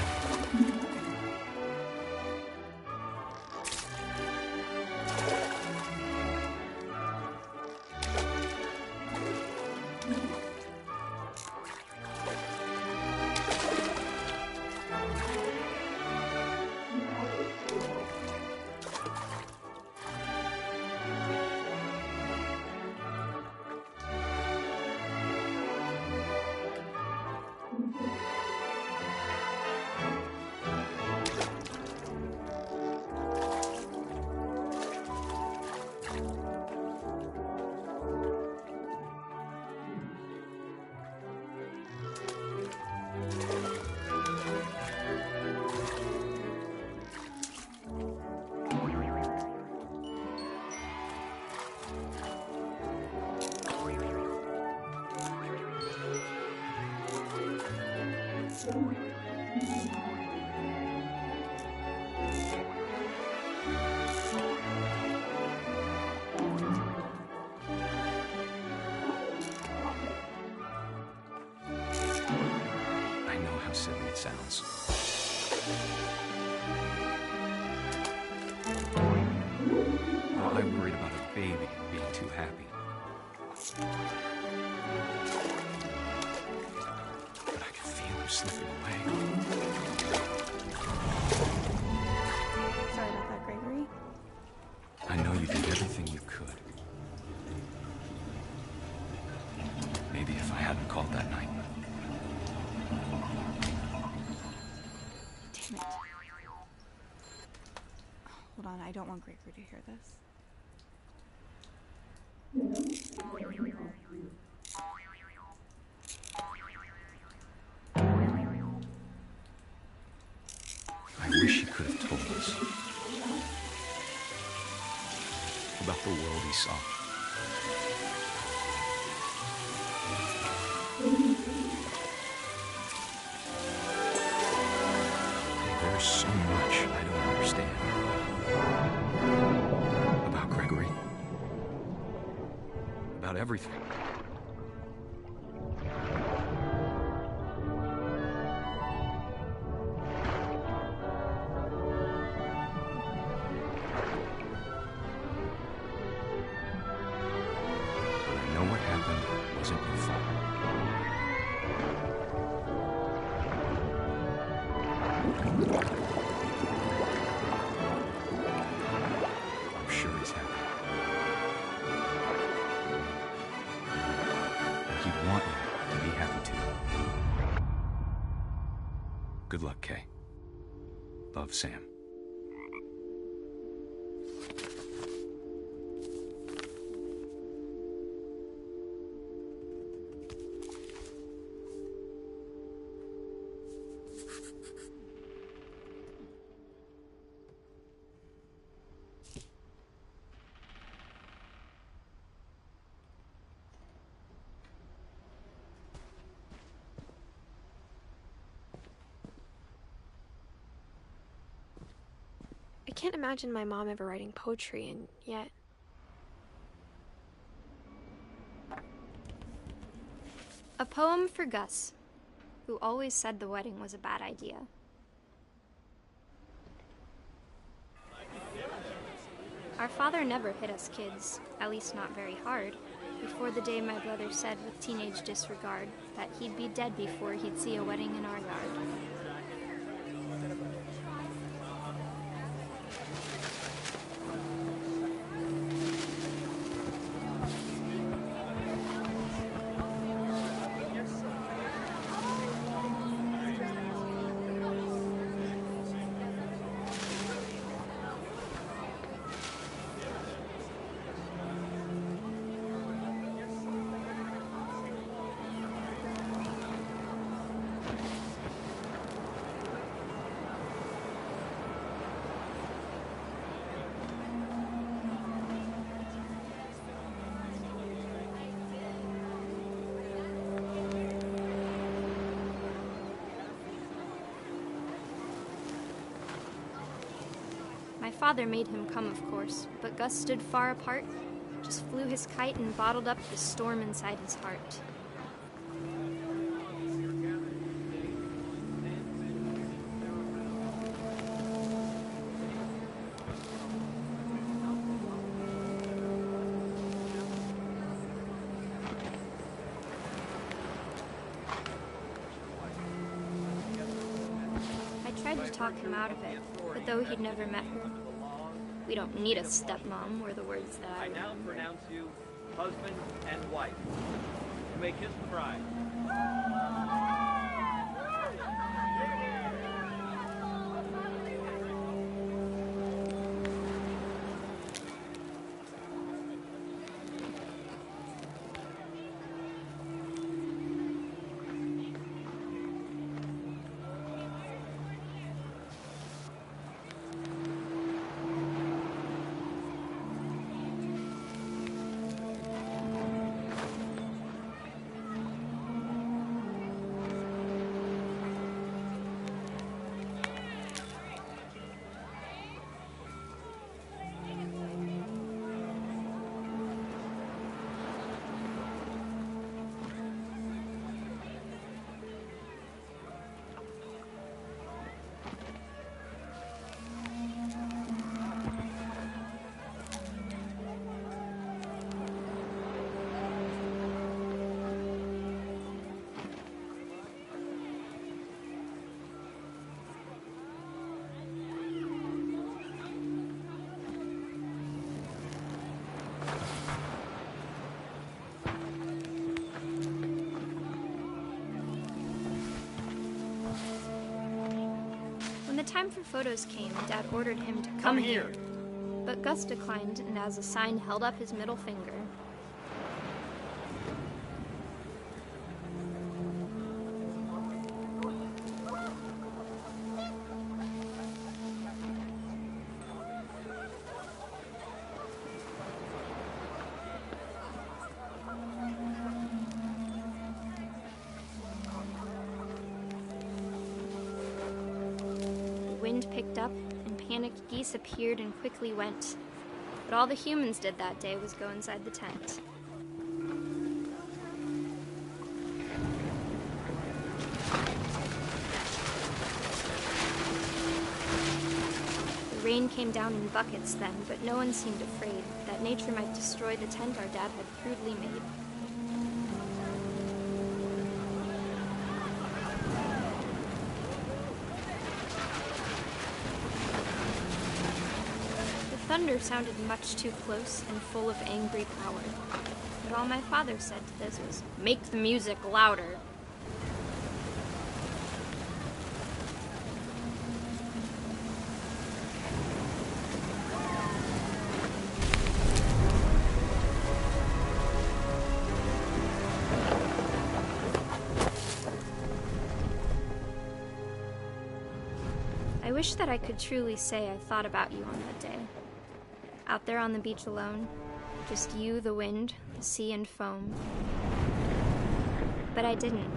I know how silly it sounds. Well, I worried about a baby being too happy. But I could feel him slipping away. Sorry about that, Gregory. I know you did everything you could. Maybe if I hadn't called that night. Damn it. Hold on, I don't want Gregory to hear this. I wish he could have told us about the world he saw. There's so much I don't understand about Gregory, about everything. But I know what happened wasn't your fault. I'm sure he's happy. And he'd want you to be happy too. Good luck, Kay. Love, Sam. I can't imagine my mom ever writing poetry, and yet... A poem for Gus, who always said the wedding was a bad idea. Our father never hit us kids, at least not very hard, before the day my brother said with teenage disregard that he'd be dead before he'd see a wedding in our yard. My father made him come, of course, but Gus stood far apart, just flew his kite and bottled up the storm inside his heart. I tried to talk him out of it, but though he'd never met her, "We don't need a stepmom," were the words that I now remember. pronounce you husband and wife. You may kiss the bride. the time for photos came, Dad ordered him to come here. But Gus declined and as a sign held up his middle finger. Wind picked up, and panicked geese appeared and quickly went. But all the humans did that day was go inside the tent. The rain came down in buckets then, but no one seemed afraid that nature might destroy the tent our dad had crudely made. Thunder sounded much too close and full of angry power. But all my father said to this was, "Make the music louder." I wish that I could truly say I thought about you on that day. Out there on the beach alone, just you, the wind, the sea, and foam. But I didn't,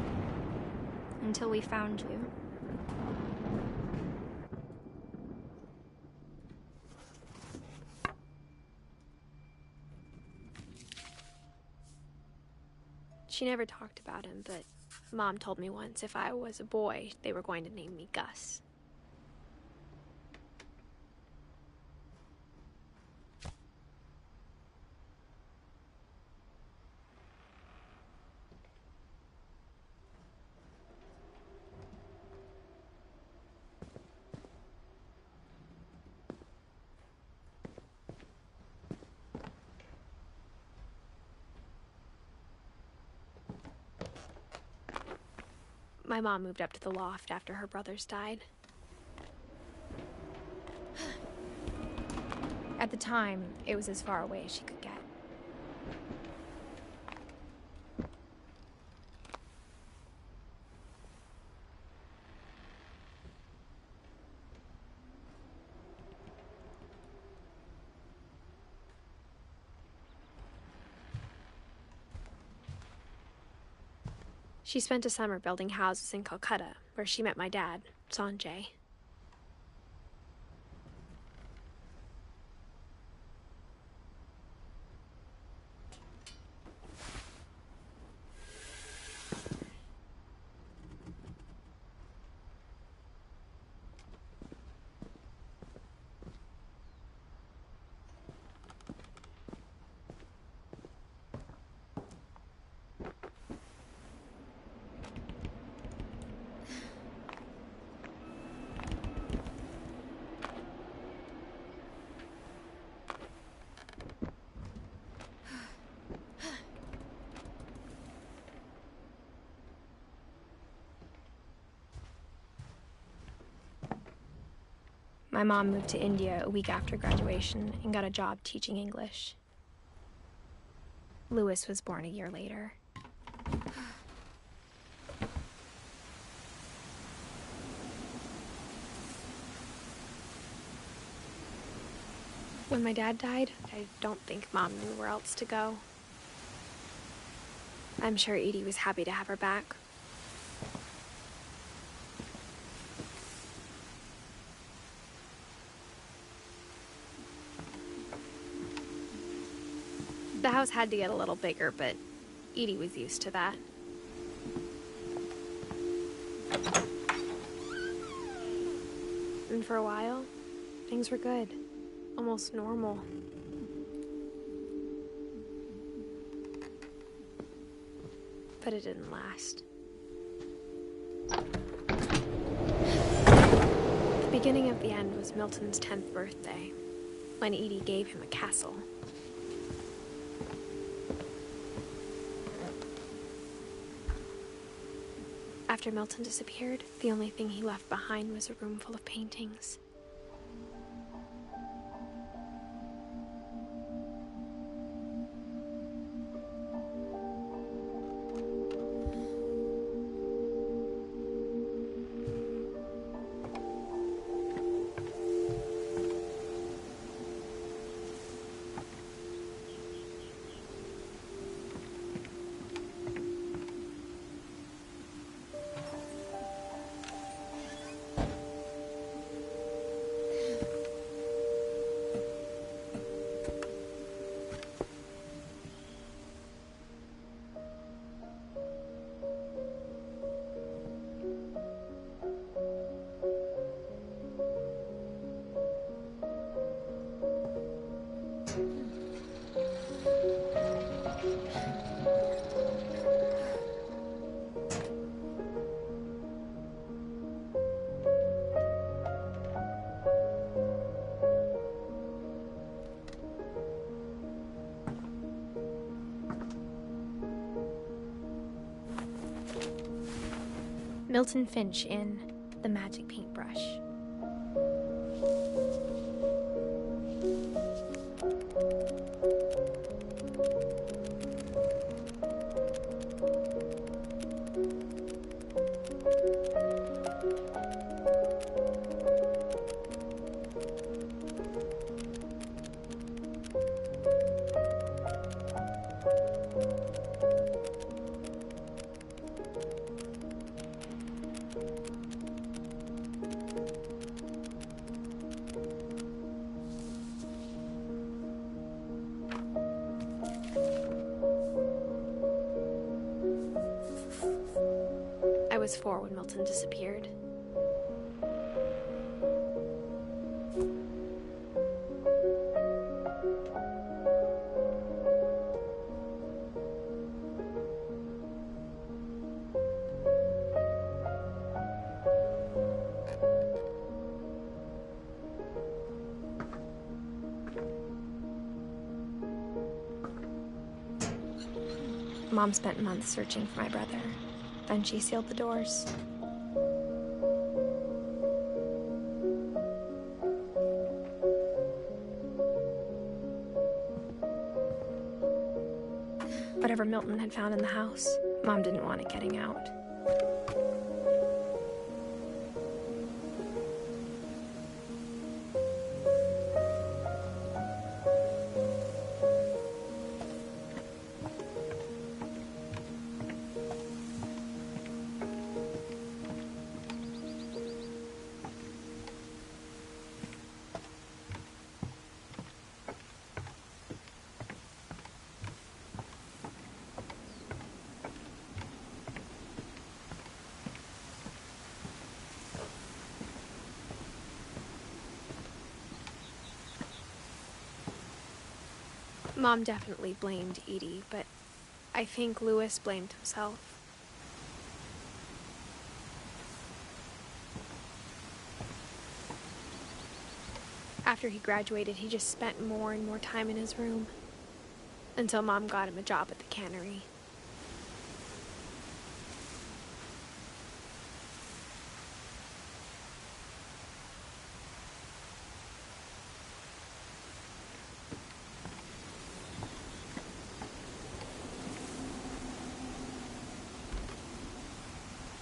until we found you. She never talked about him, but Mom told me once if I was a boy, they were going to name me Gus. My mom moved up to the loft after her brothers died. At the time, it was as far away as she could get. She spent a summer building houses in Calcutta, where she met my dad, Sanjay. My mom moved to India a week after graduation and got a job teaching English. Louis was born a year later. When my dad died, I don't think Mom knew where else to go. I'm sure Edie was happy to have her back. The house had to get a little bigger, but Edie was used to that. And for a while, things were good. Almost normal. But it didn't last. The beginning of the end was Milton's 10th birthday, when Edie gave him a castle. After Milton disappeared, the only thing he left behind was a room full of paintings. Milton Finch in The Magic Paintbrush. I was 4 when Milton disappeared. Mom spent months searching for my brother. Then she sealed the doors. Whatever Milton had found in the house, Mom didn't want it getting out. Mom definitely blamed Edie, but I think Louis blamed himself. After he graduated, he just spent more and more time in his room, until Mom got him a job at the cannery.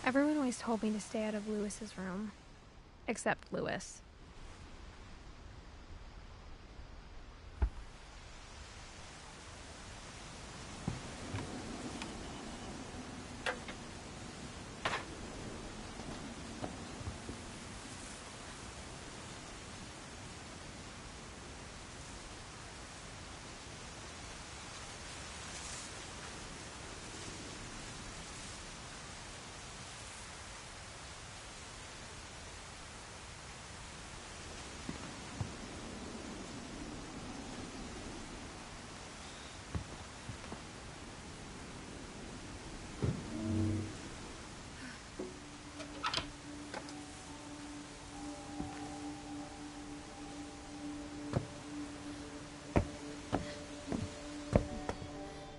Everyone always told me to stay out of Louis's room, except Louis.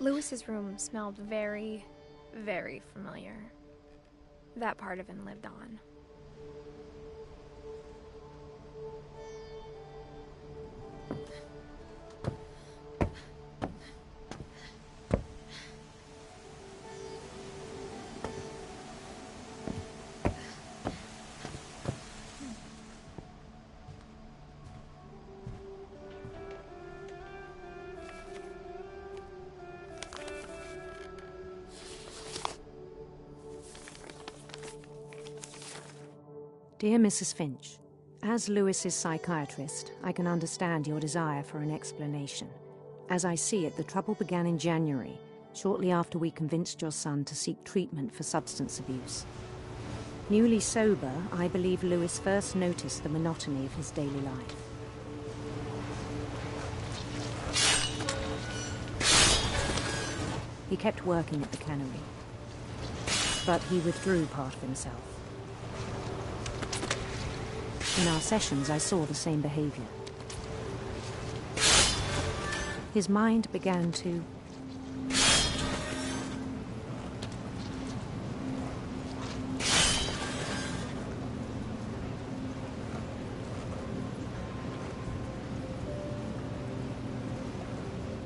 Louis's room smelled very, very familiar. that part of him lived on. Dear Mrs. Finch, as Lewis's psychiatrist, I can understand your desire for an explanation. As I see it, the trouble began in January, shortly after we convinced your son to seek treatment for substance abuse. Newly sober, I believe Lewis first noticed the monotony of his daily life. He kept working at the cannery, but he withdrew part of himself. In our sessions, I saw the same behavior. His mind began to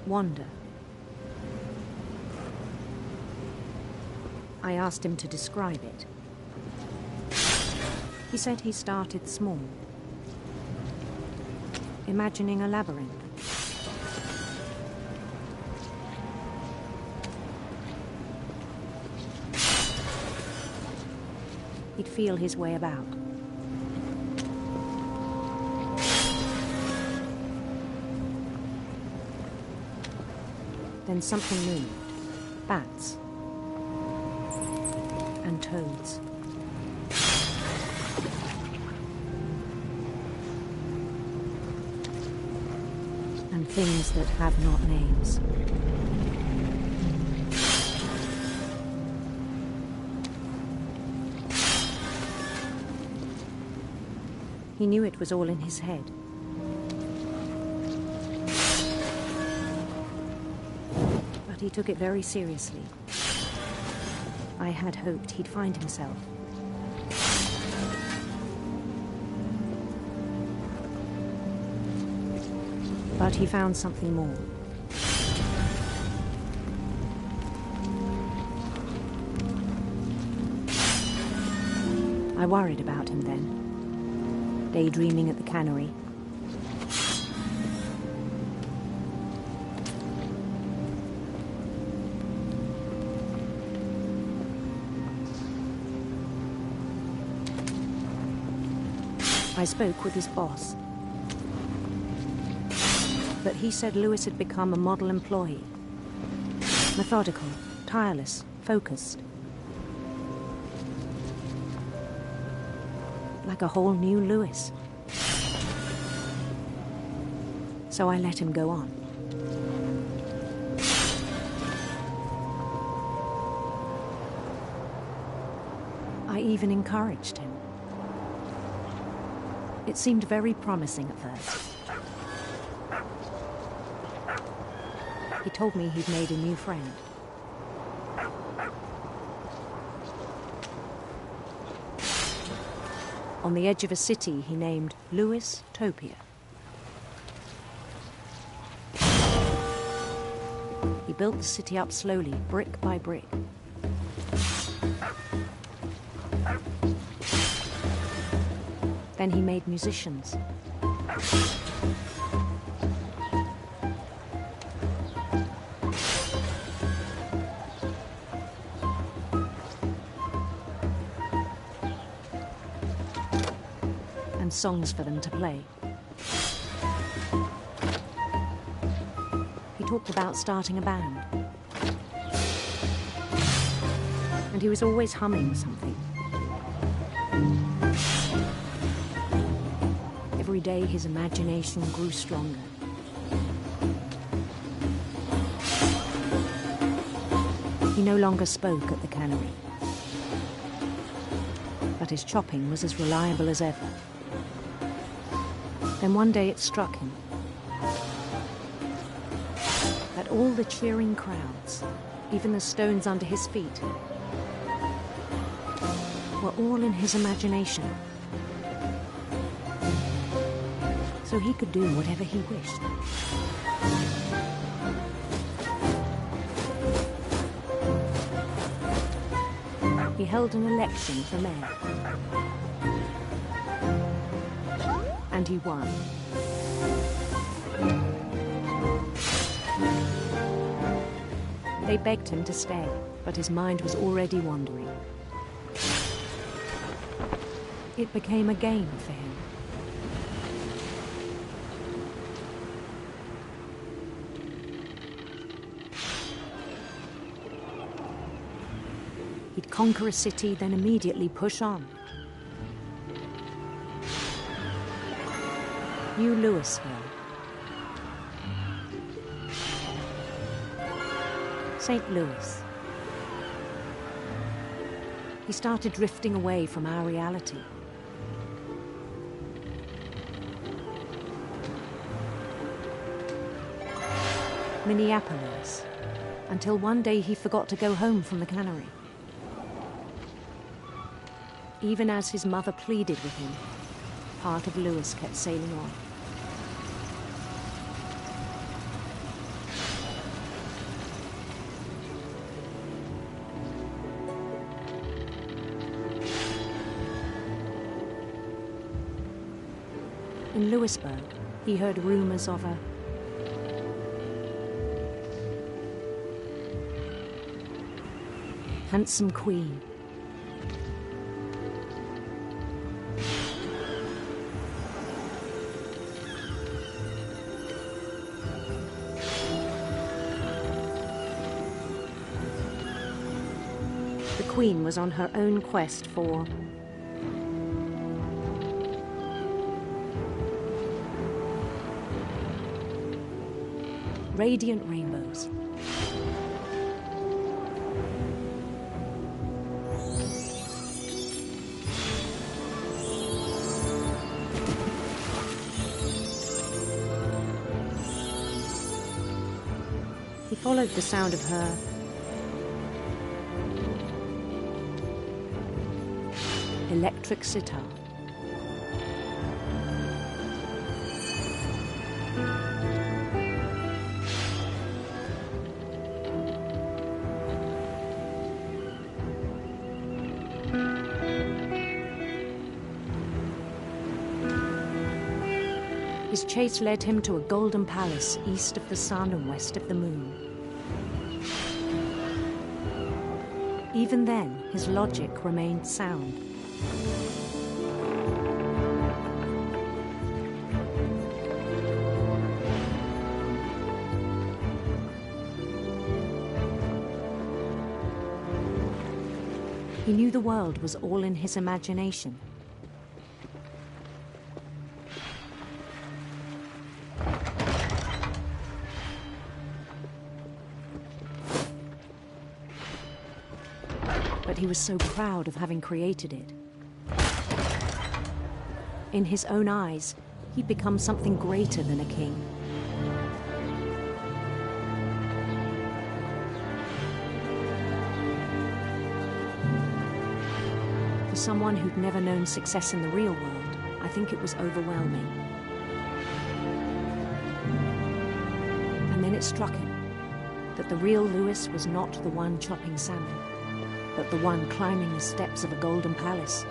wander. I asked him to describe it. He said he started small, imagining a labyrinth. He'd feel his way about. Then something moved. Bats. And toads. And things that have not names. He knew it was all in his head. But he took it very seriously. I had hoped he'd find himself. But he found something more. I worried about him then, daydreaming at the cannery. I spoke with his boss. But he said Lewis had become a model employee. Methodical, tireless, focused. Like a whole new Lewis. So I let him go on. I even encouraged him. It seemed very promising at first. He told me he'd made a new friend. On the edge of a city he named Lewis Topia. He built the city up slowly, brick by brick. Then he made musicians. And songs for them to play. He talked about starting a band. And he was always humming something. Every day his imagination grew stronger. He no longer spoke at the cannery. But his chopping was as reliable as ever. Then one day it struck him that all the cheering crowds, even the stones under his feet, were all in his imagination. So he could do whatever he wished. He held an election for mayor. And he won. They begged him to stay, but his mind was already wandering. It became a game for him. He'd conquer a city, then immediately push on. New Louisville. St. Louis. He started drifting away from our reality. Minneapolis, until one day he forgot to go home from the cannery. Even as his mother pleaded with him, part of Louis kept sailing on. In Louisburg, he heard rumors of a handsome queen. The queen was on her own quest for radiant rainbows. He followed the sound of her electric sitar. His chase led him to a golden palace east of the sun and west of the moon. Even then, his logic remained sound. He knew the world was all in his imagination. But he was so proud of having created it. In his own eyes, he'd become something greater than a king. For someone who'd never known success in the real world, I think it was overwhelming. And then it struck him that the real Louis was not the one chopping salmon, but the one climbing the steps of a golden palace.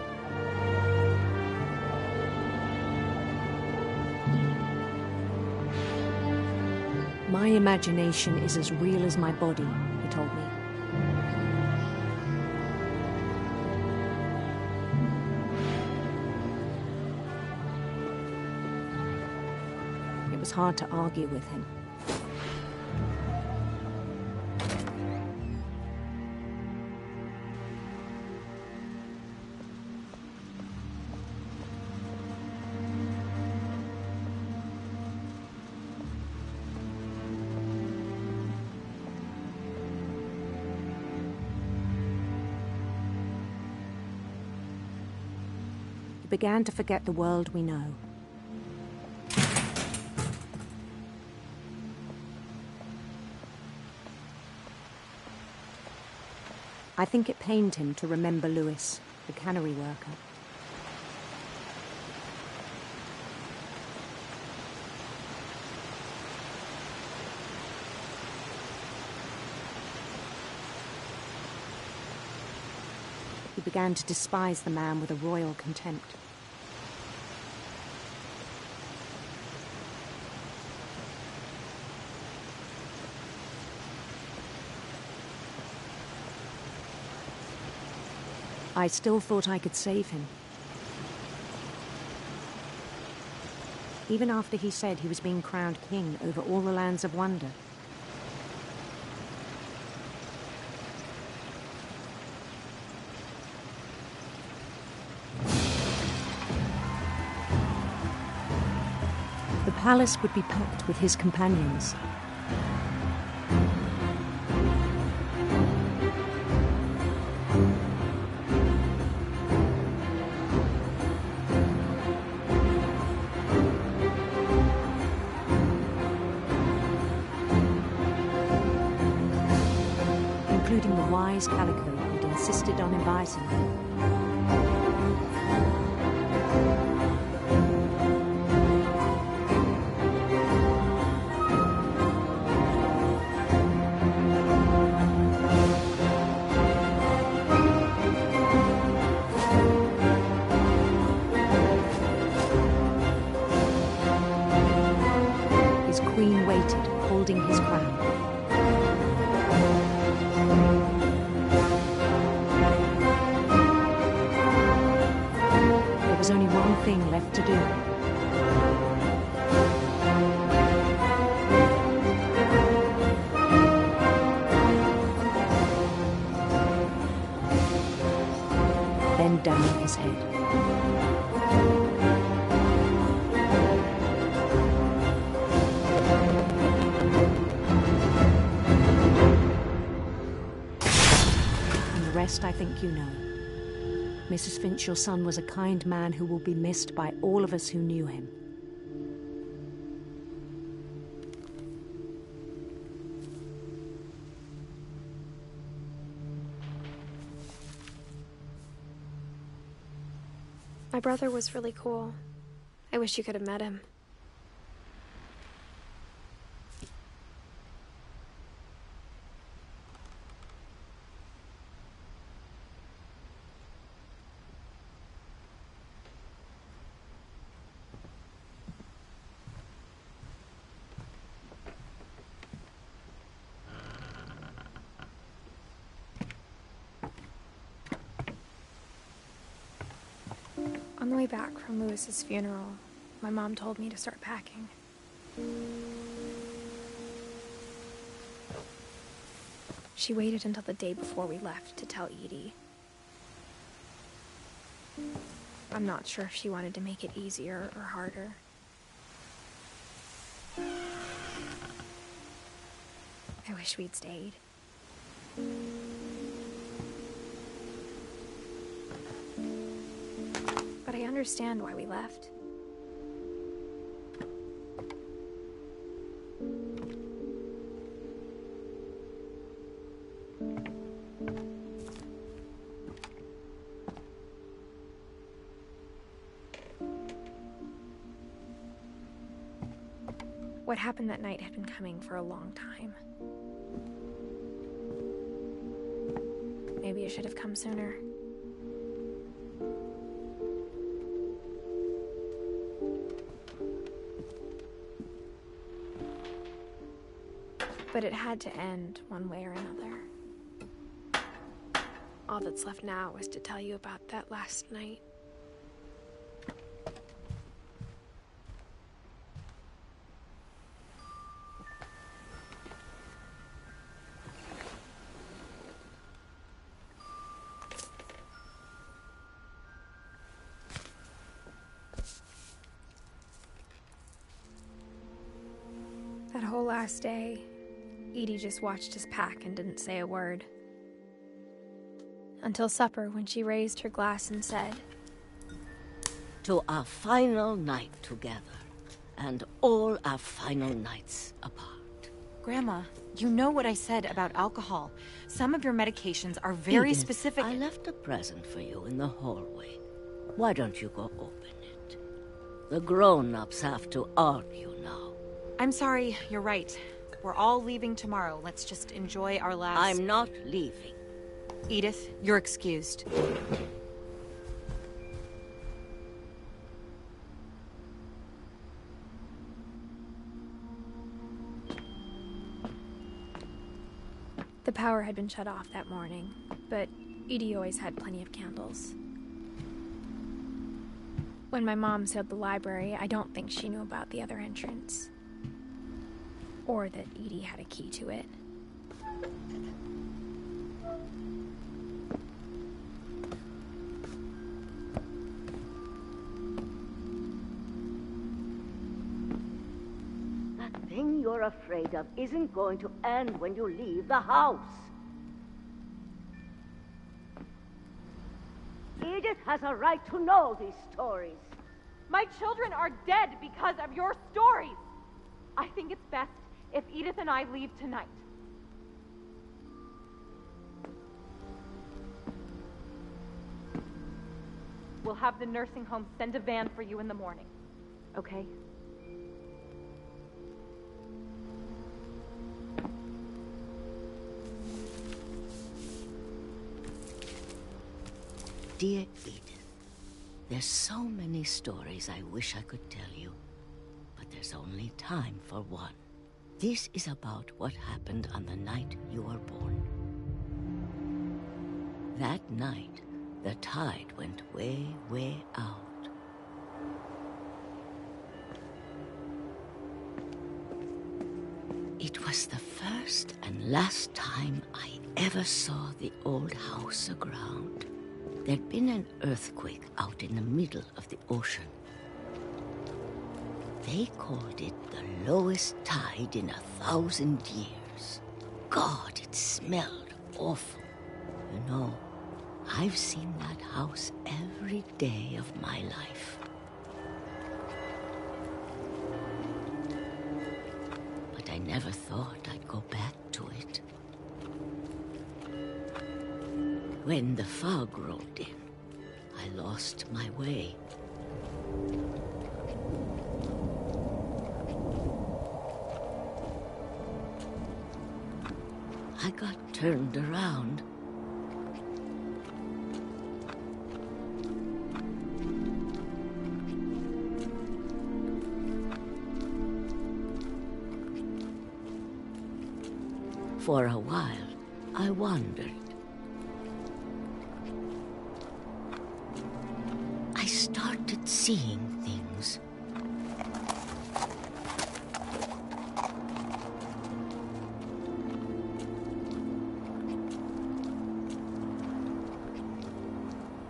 My imagination is as real as my body, he told me. It was hard to argue with him. He began to forget the world we know. I think it pained him to remember Louis. the cannery worker. He began to despise the man with a royal contempt. I still thought I could save him. Even after he said he was being crowned king over all the lands of wonder. The palace would be packed with his companions. Including the wise Calico who'd insisted on advising him. His queen waited, holding his crown. There was only one thing left to do. Then down his head. And the rest I think you know. Mrs. Finch, your son was a kind man who will be missed by all of us who knew him. My brother was really cool. I wish you could have met him. On the way back from Lewis's funeral, my mom told me to start packing. She waited until the day before we left to tell Edie. I'm not sure if she wanted to make it easier or harder. I wish we'd stayed. But I understand why we left. What happened that night had been coming for a long time. Maybe it should have come sooner. But it had to end one way or another. All that's left now is to tell you about that last night. That whole last day, Edie just watched us pack and didn't say a word. Until supper, when she raised her glass and said, "To our final night together, and all our final nights apart." Grandma, You know what I said about alcohol. Some of your medications are very Edith, specific. I left a present for you in the hallway. Why don't you go open it? The grown-ups have to argue now. I'm sorry, you're right. We're all leaving tomorrow. Let's just enjoy our last... I'm not leaving. Edith, you're excused. The power had been shut off that morning, but Edie always had plenty of candles. When my mom sealed the library, I don't think she knew about the other entrance. Or that Edie had a key to it. That thing you're afraid of isn't going to end when you leave the house. Edith has a right to know these stories. My children are dead because of your stories. I think it's best if Edith and I leave tonight. We'll have the nursing home send a van for you in the morning, okay? Dear Edith, there's so many stories I wish I could tell you, but there's only time for one. This is about what happened on the night you were born. That night, the tide went way, way out. It was the first and last time I ever saw the old house aground. There'd been an earthquake out in the middle of the ocean. They called it the lowest tide in 1,000 years. God, it smelled awful. You know, I've seen that house every day of my life. But I never thought I'd go back to it. When the fog rolled in, I lost my way. I got turned around. For a while, I wandered. I started seeing things.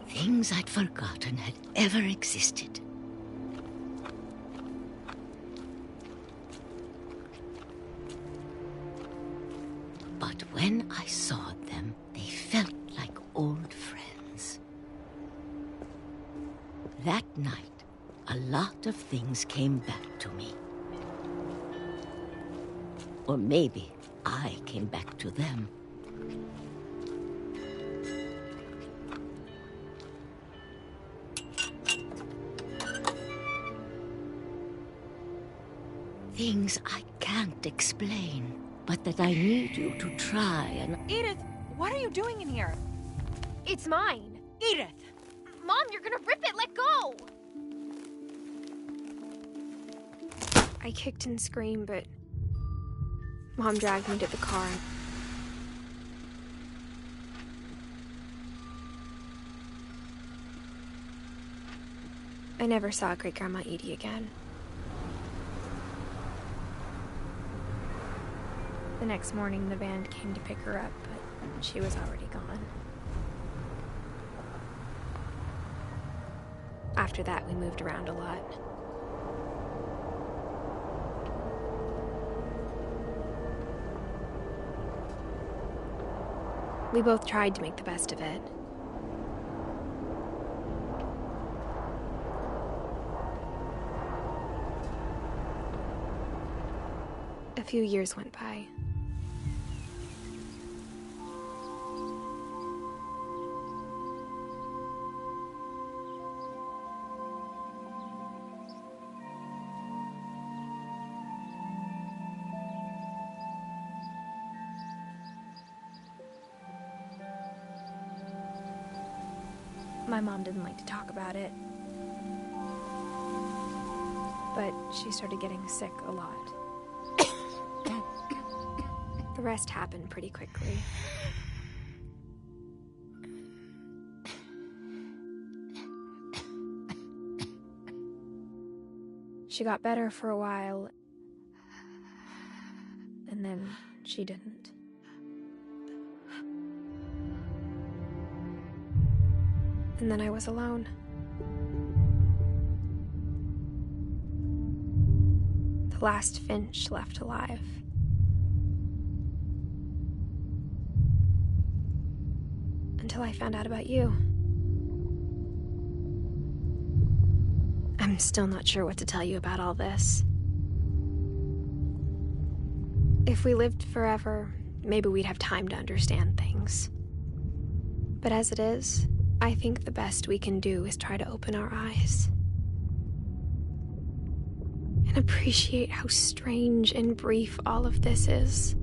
Things I'd forgotten had ever existed. But when I saw them, they felt like old friends. That night, a lot of things came back to me. Or maybe I came back to them. Things I can't explain, but that I need you to try and... Edith, what are you doing in here? It's mine. Edith! Mom, you're gonna rip it! Let go! I kicked and screamed, but Mom dragged me to the car. I never saw Great-Grandma Edie again. The next morning, the van came to pick her up, but she was already gone. After that, we moved around a lot. We both tried to make the best of it. A few years went by. My mom didn't like to talk about it. But she started getting sick a lot. The rest happened pretty quickly. She got better for a while, and then she didn't. And then I was alone. The last Finch left alive. Until I found out about you. I'm still not sure what to tell you about all this. If we lived forever, maybe we'd have time to understand things. But as it is, I think the best we can do is try to open our eyes. And appreciate how strange and brief all of this is.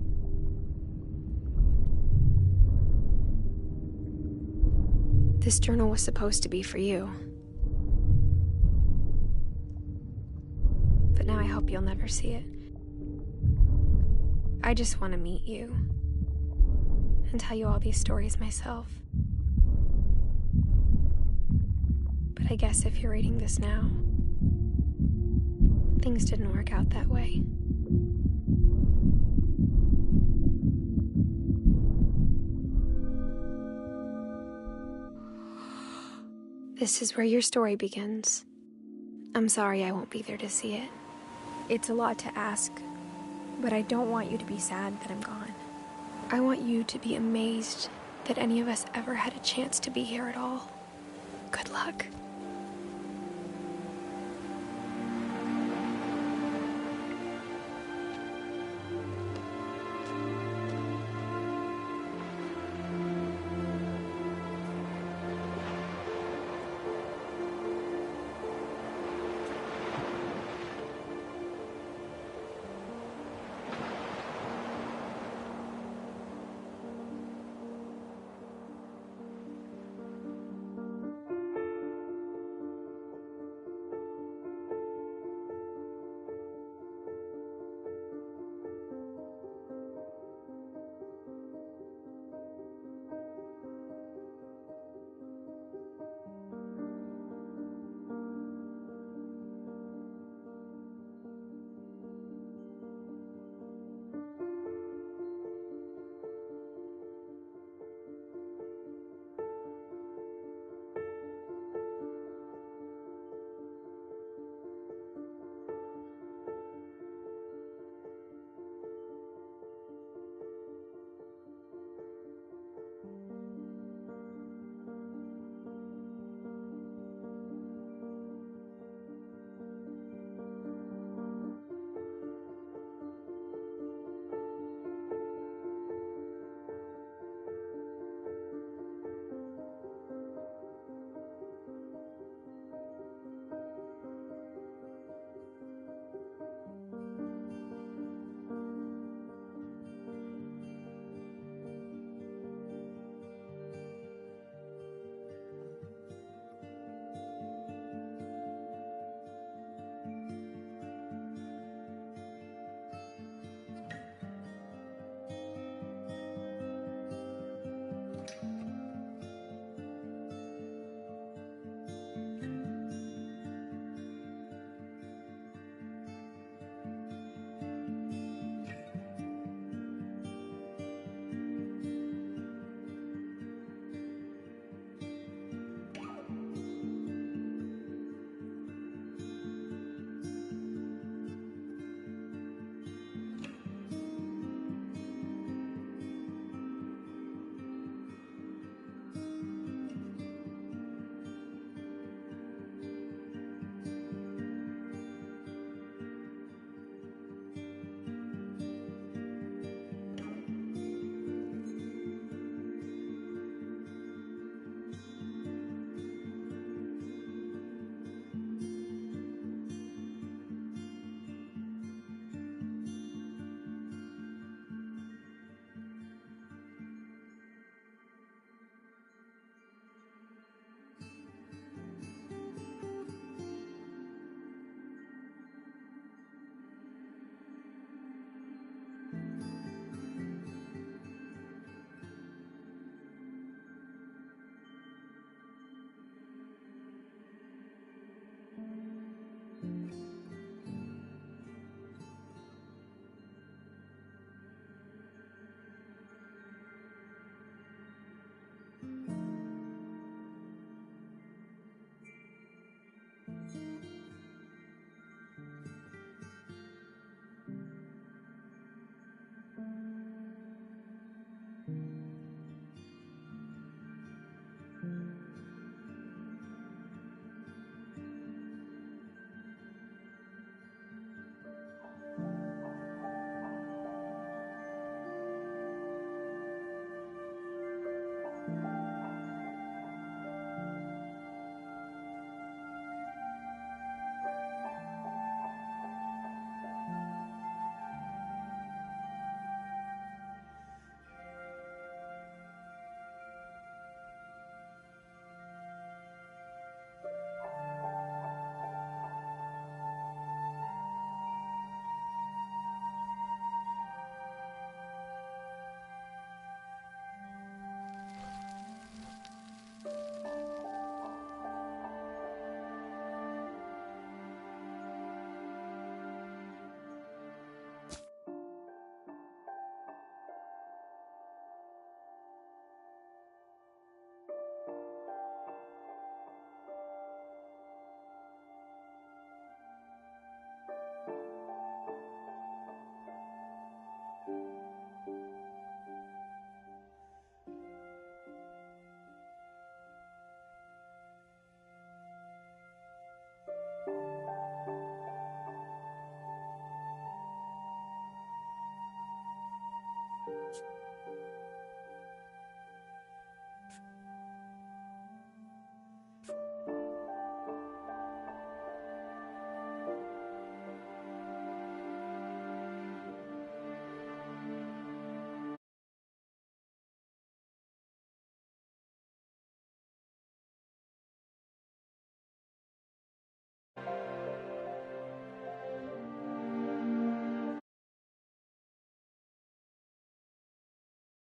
This journal was supposed to be for you. But now I hope you'll never see it. I just want to meet you and tell you all these stories myself. But I guess if you're reading this now, things didn't work out that way. This is where your story begins. I'm sorry I won't be there to see it. It's a lot to ask, but I don't want you to be sad that I'm gone. I want you to be amazed that any of us ever had a chance to be here at all. Good luck.